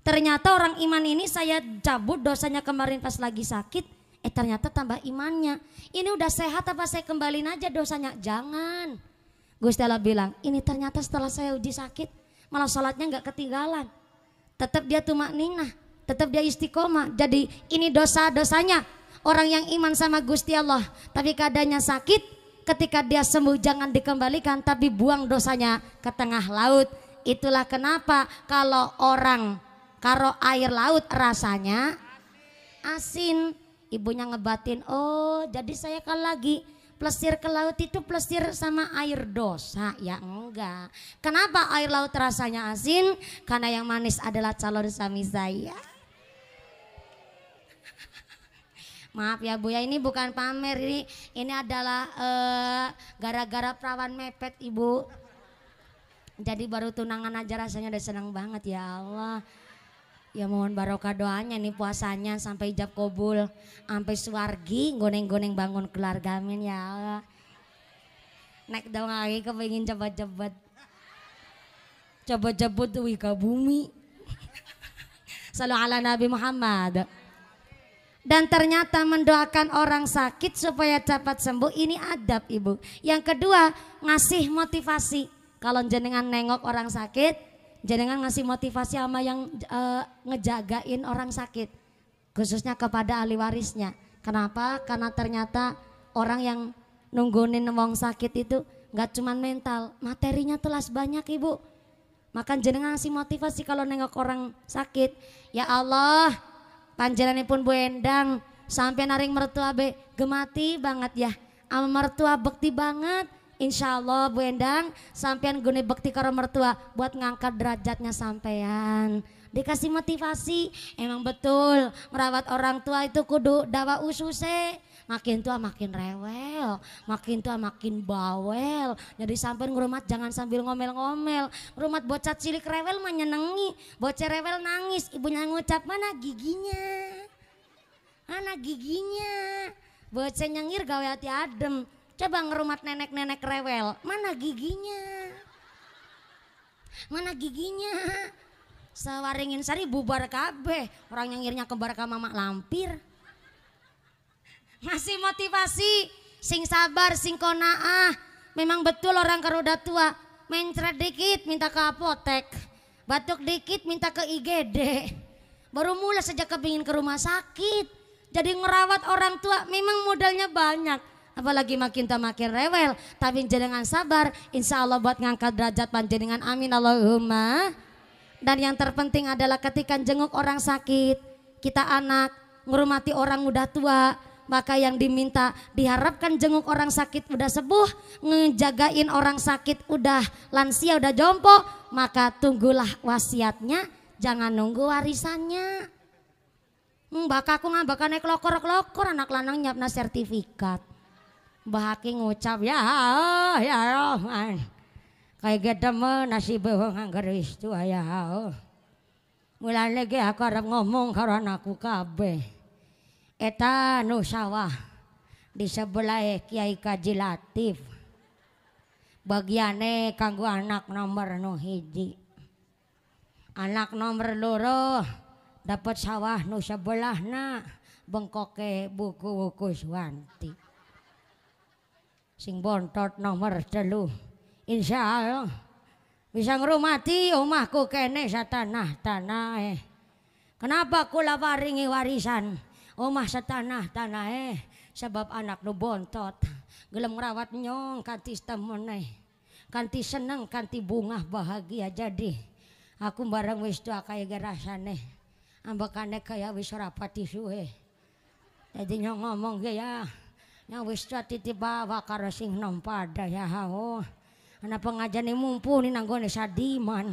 Ternyata orang iman ini saya cabut dosanya kemarin pas lagi sakit, ternyata tambah imannya. Ini udah sehat apa saya kembaliin aja dosanya? Jangan. Gusti Allah bilang, ini ternyata setelah saya uji sakit malah sholatnya nggak ketinggalan. Tetap dia tumakninah, tetap dia istiqomah. Jadi ini dosa-dosanya orang yang iman sama Gusti Allah. Tapi keadaannya sakit, ketika dia sembuh jangan dikembalikan, tapi buang dosanya ke tengah laut. Itulah kenapa kalau air laut rasanya asin. Ibunya ngebatin, oh jadi saya kalau lagi plesir ke laut itu plesir sama air dosa. Ya enggak. Kenapa air laut rasanya asin? Karena yang manis adalah calon suami saya. Maaf ya Bu ya, ini bukan pamer, ini adalah gara-gara perawan mepet Ibu. Jadi baru tunangan aja rasanya udah senang banget, ya Allah. Ya mohon barokah doanya nih puasanya sampai ijab kabul, sampai suwargi goneng-goneng bangun keluarga, amin ya Allah. Naik dong lagi kepengin cepet-cepet. Cepet-cepet tuh ke bumi. Salu ala Nabi Muhammad. Dan ternyata mendoakan orang sakit supaya cepat sembuh ini adab Ibu. Yang kedua ngasih motivasi. Kalau jenengan nengok orang sakit, jenengan ngasih motivasi sama yang ngejagain orang sakit, khususnya kepada ahli warisnya. Kenapa? Karena ternyata orang yang nunggunin wong sakit itu nggak cuman mental, materinya telas banyak Ibu. Maka jenengan ngasih motivasi kalau nengok orang sakit. Ya Allah, panjenenganipun Bu Endang sampai naring mertua be gemati banget ya, ama mertua bekti banget. Insya Allah Bu Endang sampean gune bekti karo mertua buat ngangkat derajatnya sampean. Dikasih motivasi, emang betul merawat orang tua itu kudu dawa ususe. Makin tua makin rewel, makin tua makin bawel. Jadi sampean ngrumat jangan sambil ngomel-ngomel. Ngrumat bocah cilik rewel mah nyenengi, bocah rewel nangis, ibunya ngucap mana giginya. Mana giginya. Bocah nyengir gawe hati adem. Coba ngerumat nenek-nenek rewel, mana giginya? Mana giginya? Sawaringin Sari bubar kabeh, orang nyengirnya kebar ka mama lampir. Ngasih motivasi, sing sabar, sing konaah. Memang betul orang karuda tua, mencret dikit minta ke apotek, batuk dikit minta ke IGD. Baru mulai sejak kepingin ke rumah sakit. Jadi ngerawat orang tua memang modalnya banyak. Apalagi makin tua makin rewel. Tapi jenengan sabar, insya Allah buat ngangkat derajat panjenengan, amin Allahumma. Dan yang terpenting adalah ketika jenguk orang sakit, kita anak ngurmati orang udah tua, maka yang diminta diharapkan jenguk orang sakit udah sembuh, ngejagain orang sakit udah lansia udah jompo, maka tunggulah wasiatnya, jangan nunggu warisannya. Bakaku nggak bakal naik lokor-lokor, anak lanang nyiapna sertifikat. Bahaki ngucap ya Rahman, kayak gedem nasi bawang anggeris tu ya. Mulai lagi aku harap ngomong karo anakku kabeh. Eta nu sawah di sebelah Kiai Kaji Latif. Bagiane kanggo anak nomor nu hiji. Anak nomor loro dapat sawah nu sebelahna bengkoke buku-buku Swanti. Sing bontot nomor 3 insya Allah bisa ngerumati omahku kene satanah-tanah. Kenapa kula waringi warisan omah satanah-tanah sebab anak nu bontot gelem ngrawat nyong kanti temeneh, kanti seneng, kanti bunga bahagia. Jadi aku bareng wis tua kaya rasane ambekane kaya wis ora pati suwe. Dadi ngomong ge ya. Nya wis titip bawa karo sing nom pada ya oh. Ana pengajane mumpuni nanggone sadiman.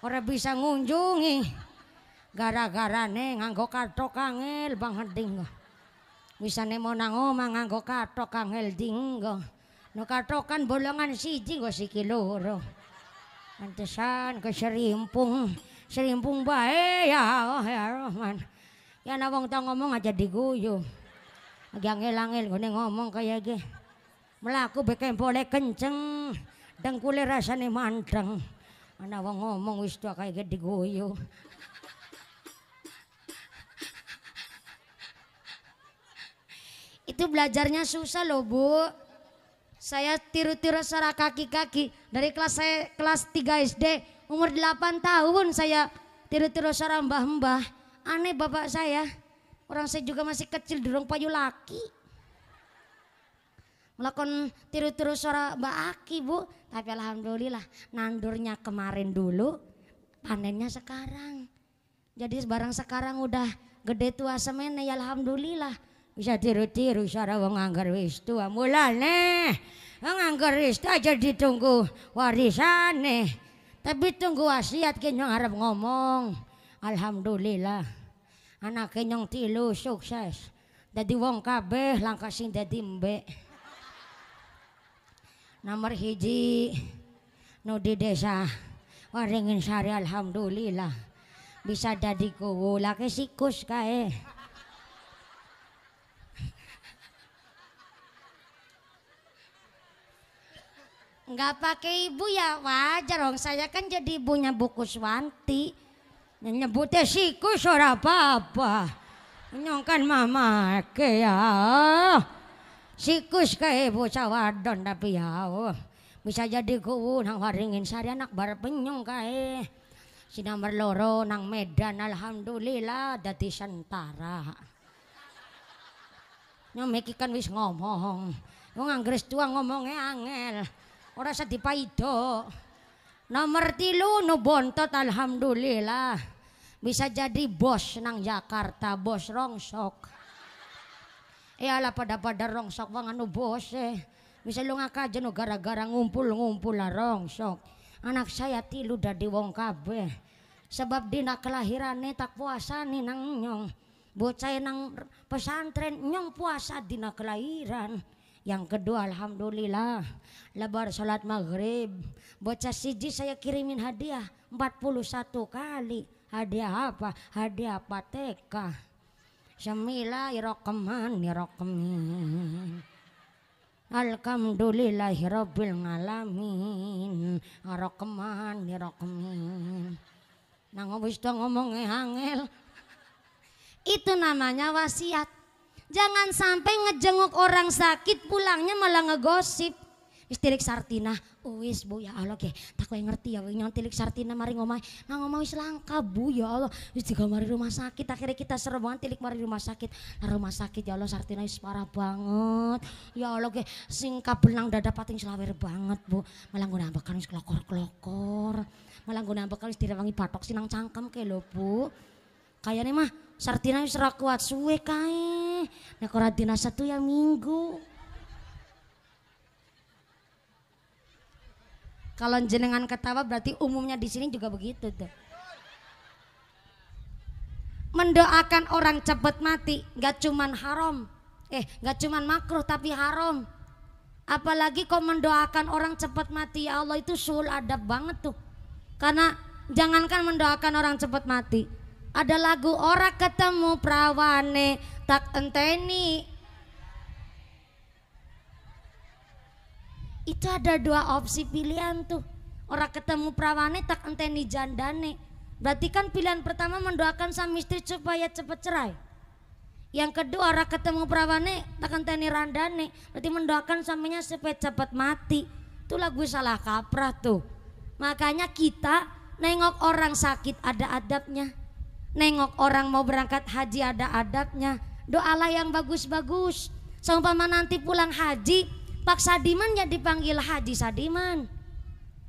Ora bisa ngunjungi. Gara-garane nganggo kathok angel banget dinggo. Wisane mau nang omah nganggo kathok angel dinggo. No kathokan bolongan siji nggo siki loro. Pantesan keserimpung bae ya Rahman. Ya ana wong tau ngomong aja diguyu. Lagi angel-angel ngene ngomong kaya ge. Melaku bekempole kenceng, dengkule rasane manteng. Ana wong ngomong wis tua kaya ge diguyu. Itu belajarnya susah loh Bu. Saya tiru-tiru secara kaki-kaki dari kelas 3 SD umur 8 tahun saya tiru-tiru secara mbah-mbah. Aneh bapak saya. Orang saya juga masih kecil durung payu laki. Melakukan tiru-tiru secara Mbak Aki Bu. Tapi alhamdulillah nandurnya kemarin dulu, panennya sekarang. Jadi barang sekarang udah gede tua semene ya alhamdulillah. Bisa tiru-tiru secara wong anggar wis tua mulane. Wong anggar wis tua aja ditunggu warisane. Tapi tunggu wasiat ke nyong arep ngomong. Alhamdulillah. Anake nyong 3 sukses. Dadi wong kabeh langkah sing dadi mbek. Nomor 1 nu di desa Waringin Sari alhamdulillah. Bisa dadi kuwu lake sikus kae. Enggak pakai ibu ya wajar dong. Saya kan jadi ibunya Bu Kuswanti. Nyebutnya sikus ora apa-apa. Nyong kan mama ke ya. Sikus kae bocah wadon tapi ya. Bisa jadi kuwu nang Waringin Sari anak bar penyong kae. Si nomor 2 nang Medan alhamdulillah dadi sentara. Nyong iki kan wis ngomong. Wong anggres tua ngomongnya angel. Ora usah dipaido. Nomor 3 nu bontot alhamdulillah. Bisa jadi bos nang Jakarta, bos rongsok. Iyalah pada rongsok bang anu bos Bisa lu ngakaja nu gara-gara ngumpul lah rongsok. Anak saya 3 dadi wong kabeh. Sebab dina kelahirane tak puasa nih nang nyong. Bocah nang pesantren nyong puasa dina kelahiran. Yang kedua alhamdulillah lebar salat maghrib. Bocah siji saya kirimin hadiah 41 kali. Hadiah apa? Hadiah Pateka. Bismillahirrahmanirrahim. Alhamdulillahirabbil alamin. Arrahmanirrahim. Nang wis ngomongnya angel. Itu namanya wasiat. Jangan sampai ngejenguk orang sakit pulangnya malah ngegosip. Istirik Sartina, wis Bu ya Allah ke, tak kowe ngerti ya nyong tilik Sartina mari ngomah. Nang ngomah wis langka Bu ya Allah. Wis digawe mari rumah sakit, akhirnya kita seru banget tilik mari rumah sakit. Nah rumah sakit ya Allah Sartina wis parah banget. Ya Allah ke, sing kabel nang dada pating selawer banget Bu. Malah nggo nambakan wis klokor-klokor. Malah nggo nambakan wis direwangi batok sinang cangkem ke lho Bu. Kayane mah Sartina wis ora kuat suwe kae. Nek ora dina 1 ya minggu. Kalau jenengan ketawa berarti umumnya di sini juga begitu tuh. Mendoakan orang cepat mati gak cuman haram. Gak cuman makruh tapi haram. Apalagi kau mendoakan orang cepat mati, ya Allah itu sul adab banget tuh. Karena jangankan mendoakan orang cepat mati. Ada lagu ora ketemu prawane tak enteni. Itu ada 2 opsi pilihan tuh. Ora ketemu prawane tak enteni jandane. Berarti kan pilihan pertama mendoakan sang istri supaya cepat cerai. Yang kedua ora ketemu prawane tak enteni randane. Berarti mendoakan suaminya supaya cepat mati. Itu lagu salah kaprah tuh. Makanya kita nengok orang sakit ada adabnya. Nengok orang mau berangkat haji ada adabnya. Doalah yang bagus-bagus. Seumpama nanti pulang haji Pak Sadiman ya dipanggil Haji Sadiman.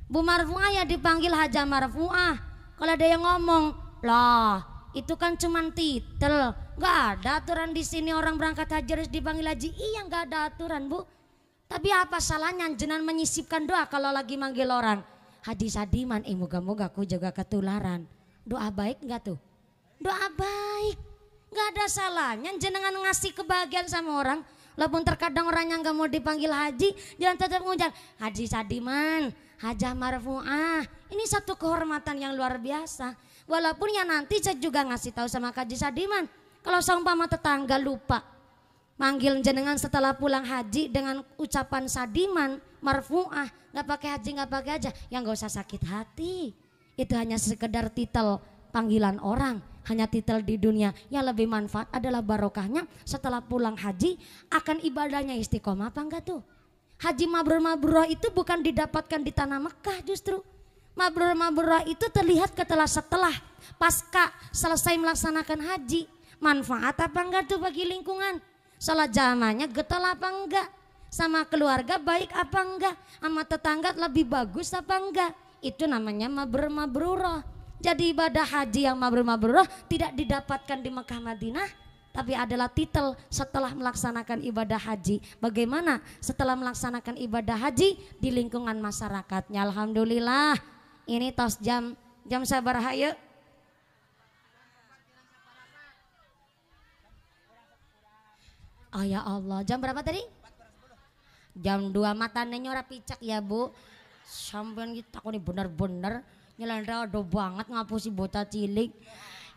Bu Marfuah ya dipanggil Haja Marfuah. Kalau ada yang ngomong, lah Itu kan cuman titel, nggak ada aturan di sini orang berangkat haji harus dipanggil haji. Iya nggak ada aturan bu. Tapi apa salahnya jenengan menyisipkan doa kalau lagi manggil orang Haji Sadiman, moga-moga aku juga ketularan. Doa baik nggak tuh? Doa baik, nggak ada salahnya jenengan ngasih kebahagiaan sama orang. Walaupun terkadang orang yang nggak mau dipanggil haji, jangan tetap ngucap Haji Sadiman, Hajah Marfuah. Ini satu kehormatan yang luar biasa. Walaupun ya nanti saya juga ngasih tahu sama Haji Sadiman, kalau seumpama tetangga lupa manggil jenengan setelah pulang haji dengan ucapan Sadiman, Marfuah, nggak pakai haji nggak pakai aja, yang nggak usah sakit hati. Itu hanya sekedar titel panggilan orang, hanya titel di dunia. Yang lebih manfaat adalah barokahnya setelah pulang haji akan ibadahnya istiqomah apa enggak tuh? Haji mabrur-mabrurah itu bukan didapatkan di tanah Mekah justru. Mabrur-mabrurah itu terlihat setelah pasca selesai melaksanakan haji. Manfaat apa enggak tuh bagi lingkungan? Salat jamaahnya getol apa enggak? Sama keluarga baik apa enggak? Sama tetangga lebih bagus apa enggak? Itu namanya mabrur-mabrurah. Jadi ibadah haji yang mabrur-mabrurah tidak didapatkan di Mekah Madinah, tapi adalah titel setelah melaksanakan ibadah haji. Bagaimana setelah melaksanakan ibadah haji di lingkungan masyarakatnya? Alhamdulillah. Ini tos jam sabar hayu. Oh ya Allah, jam berapa tadi? Jam 2 matanya nyora picak ya bu. Sampean kita kok ini bener-bener nyelendra do banget ngapusi bocah cilik.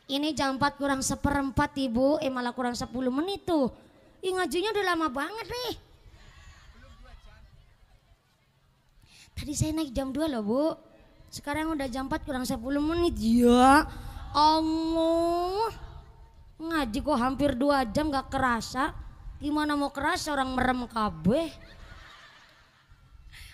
Ini jam 4 kurang seperempat ibu, malah kurang 10 menit tuh. Ngajinya udah lama banget nih. Tadi saya naik jam 2 loh bu. Sekarang udah jam 4 kurang 10 menit. Ya Allah. Ngaji kok hampir 2 jam gak kerasa. Gimana mau kerasa orang merem kabeh.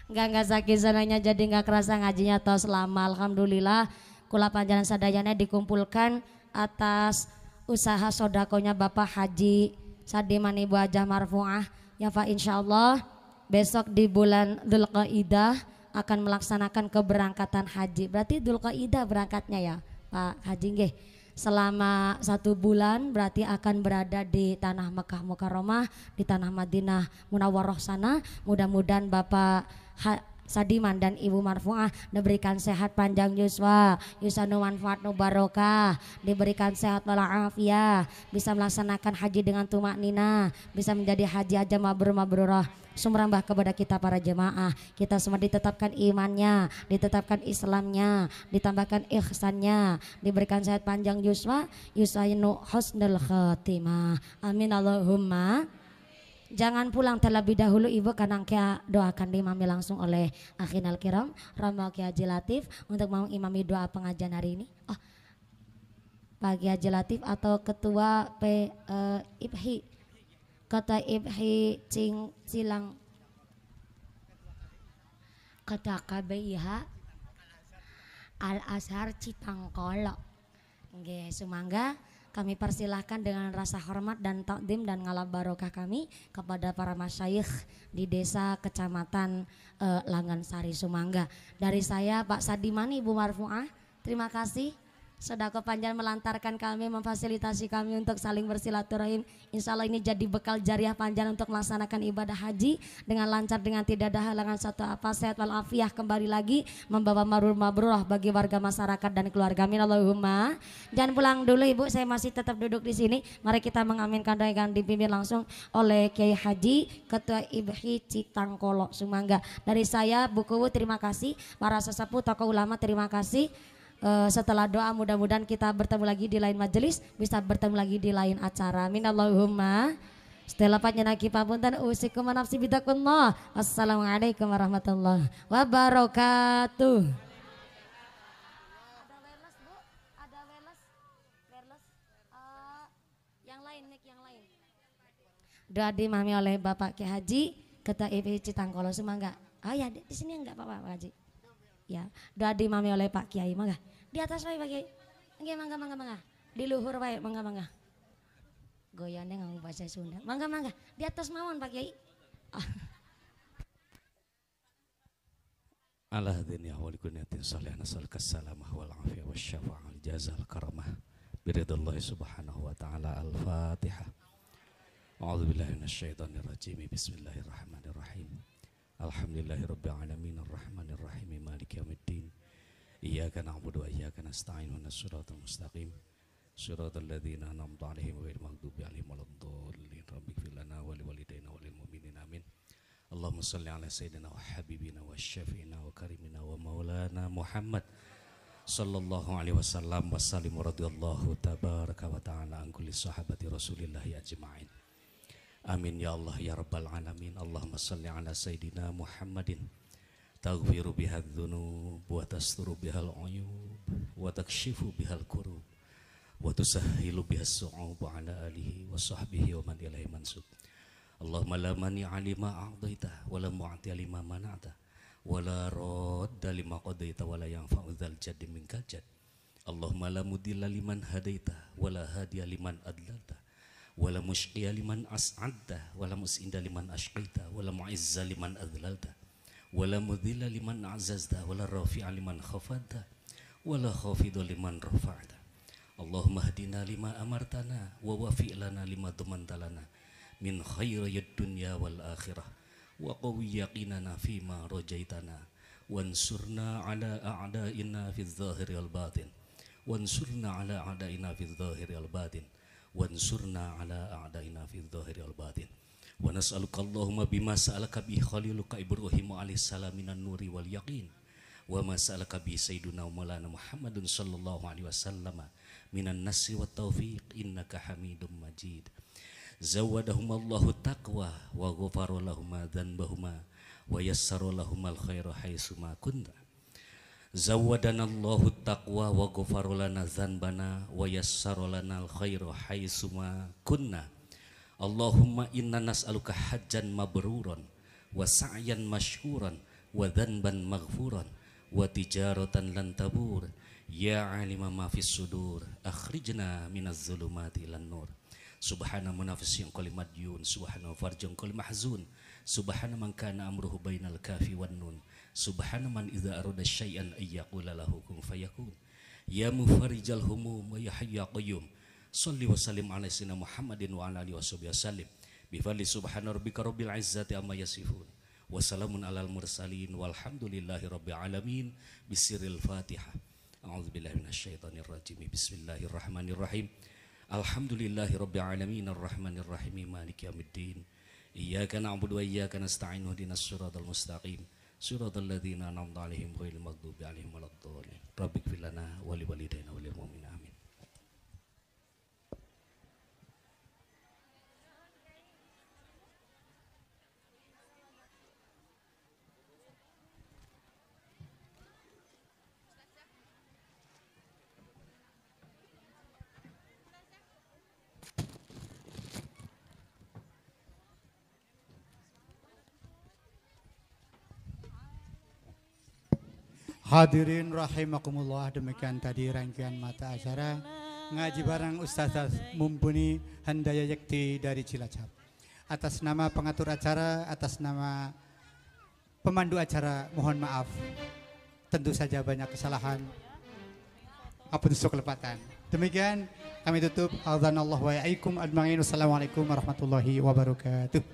Enggak sakit sananya jadi enggak kerasa ngajinya tos lama. Alhamdulillah kula panjenengan sadayana dikumpulkan atas usaha sodakonya Bapak Haji Sadiman Ibu Hajah Marfuah ya Pak, insyaallah besok di bulan Dzulqa'dah akan melaksanakan keberangkatan haji. Berarti Dzulqa'dah berangkatnya ya Pak Haji nggih. Selama 1 bulan berarti akan berada di tanah Mekah Mukarramah, di tanah Madinah Munawwarah sana. Mudah-mudahan Bapak Sadiman dan Ibu Marfuah diberikan sehat panjang yuswa, yusanu manfaat nu barokah, diberikan sehat walafiat, bisa melaksanakan haji dengan tumak nina, bisa menjadi haji aja mabrur-mabrurah. Sumrambah kepada kita para jemaah, kita semua ditetapkan imannya, ditetapkan Islamnya, ditambahkan ihsannya, diberikan sehat panjang yuswa, yusayinu husnul khatimah. Amin Allahumma. Jangan pulang terlebih dahulu ibu, karena kia doakan diimami langsung oleh akhinal kiram Romo Ki Haji Latif untuk mau imami doa pengajian hari ini. Oh, Pak Haji Latif atau ketua IPHI, kata IPHI Cilang, kata KBIH Al Azhar Citangkolo. Nggih, sumangga kami persilahkan dengan rasa hormat dan takdim dan ngalah barokah kami kepada para masyayikh di desa kecamatan Langansari Sumangga. Dari saya Pak Sadiman Ibu Marfuah, terima kasih sedekah panjang melantarkan kami, memfasilitasi kami untuk saling bersilaturahim. Insya Allah ini jadi bekal jariah panjang untuk melaksanakan ibadah haji dengan lancar, dengan tidak ada halangan satu apa, sehat walafiat, kembali lagi membawa mabrur-mabrurah bagi warga masyarakat dan keluarga. Amin Allahumma. Jangan pulang dulu ibu, saya masih tetap duduk di sini. Mari kita mengaminkan doa yang dipimpin langsung oleh Kiai Haji Ketua IPHI Citangkolo Sumangga. Dari saya Bu Kuwu terima kasih, para sesepuh tokoh ulama terima kasih. Setelah doa mudah-mudahan kita bertemu lagi di lain majelis, bisa bertemu lagi di lain acara. Amin Allahumma. Setelah panjenengan papunten usikum nafsi bidakullah. Assalamualaikum warahmatullahi wabarakatuh. Ada wireless. Yang lain mic yang lain. Doa dimami oleh Bapak Kiai Haji Ketua IPHI Citangkolo Sumangga. Oh ya di sini enggak Pak Haji. Ya, doa dimami oleh Pak Kiai, mangga. Di atas wae Pak Kiai. Nggih, mangga. Di luhur wae, mangga. Goyane nganggo bahasa Sunda. Mangga. Di atas mawon Pak Kiai. Ala hadin ya wal kunatin salih nasalka salamah wal afiyah wasyafa'al jazal karamah Biridhallahi subhanahu wa ta'ala. Al-Fatihah. A'udzubillahi minasyaitonirrajim. Bismillahirrahmanirrahim. Alhamdulillahirabbil alamin arrahmanir rahim maliki yaumiddin. Iyyaka na'budu wa iyyaka nasta'in ihdinas siratal mustaqim. Siratal ladzina an'amta 'alaihim ghairil maghdubi 'alaihim waladdallin. Rabbighfir lana wa liwalidayna wa lil mu'minin amin. Allahumma shalli ala sayyidina wa habibina wa syafi'ina wa karimina wa maulana Muhammad sallallahu alaihi wasallam wa sallim radhiyallahu tabaraka wa ta'ala an kulli sahabati Rasulillahi ajma'in. Amin ya Allah ya rabbal alamin. Allahumma shalli ala sayyidina Muhammadin taghfiru bihadz dzunub wa tasturu bihal uyub wa takshifu bihal kurub wa tusahhilu bihas su'ub ala alihi wa sahbihi wa man ilaihi mansub. Allahumma la mani'a lima a'taita wa la mu'tiya lima mana'ta wa la radda lima qadaita wa la yanfa'u dzal jaddi minkal jadd. Allahumma la mudilla liman hadaita wa la hadiya liman adlalta wa la mushqiya liman as'adta wa la mus'inda liman ashqaita wa la mu'izza liman adlalta wa la mudhilla liman a'zazta wa la rafi'a liman khafadta wa la khafidha liman rafa'ta. Allahumma hdina lima amartana wa wafi' lana lima dumantalana min khairiyad dunya wal akhirah wa qawi yaqinana fima rajaitana wansurna ala a'daina fidz zahiri wal batin wansurna ala a'daina fidz zahiri wal batin wansurna ala a'daina fidz zahiri wal batin wa nas'aluka Allahumma bima sa'alaka bi khaliluka Ibrahim alaihi salam minan nuri wal yaqin wa ma sa'alaka bi sayyiduna maulana Muhammadun sallallahu alaihi wasallam minan nasri wat taufiq innaka Hamidum Majid. Zawadahum Allahu taqwa wa ghafara lahum dzanbahuma wa yassara lahum al-khaira haitsu ma kunta. Zawadana Allahu taqwa wa ghafara lana dzanbana wa yassara lana al-khaira haitsu ma kunna. Allahumma inna nas'aluka hajjan mabruran wa sa'yan mashkuran wa dzanban maghfuran wa tijaratan lan tabur. Ya alima ma fis sudur akhrijna minaz zulumati ilan nur. Subhana munafis yang qali madyun, subhana farjun qali mahzun, subhana man kana amruhu bainal kafi wan nun, subhana man idza arada syai'an ayyaqula lahu kun fayakun. Ya mufarijal humum wa ya hayya qayyum. Shalli wa sallim ala sayyidina Muhammadin wa ala alihi wasallim. Bi fadli subhana rabbika rabbil izzati amma yasifun. Wa salamun alal mursalin walhamdulillahi rabbil alamin. Bisirril Fatihah. A'udzubillahi minasyaitonir rajim. Bismillahirrahmanirrahim. Alhamdulillahi rabbil alamin arrahmanir rahim maliki yaumiddin. Iyyaka na'budu wa iyyaka nasta'in ihdinas siratal mustaqim siratal ladzina an'amta 'alaihim ghairil maghdubi 'alaihim waladdallin. Rabbighfir lana wa liwalidayna wa lil mu'minin amin. Hadirin rahimakumullah, demikian tadi rangkaian mata acara ngaji bareng Ustaz Mumpuni Handaya Yekti dari Cilacap. Atas nama pengatur acara, atas nama pemandu acara, mohon maaf. Tentu saja banyak kesalahan. Apun kelepatan. Demikian kami tutup. Adzanallahu wa yaikum ajmain. Wassalamualaikum warahmatullahi wabarakatuh.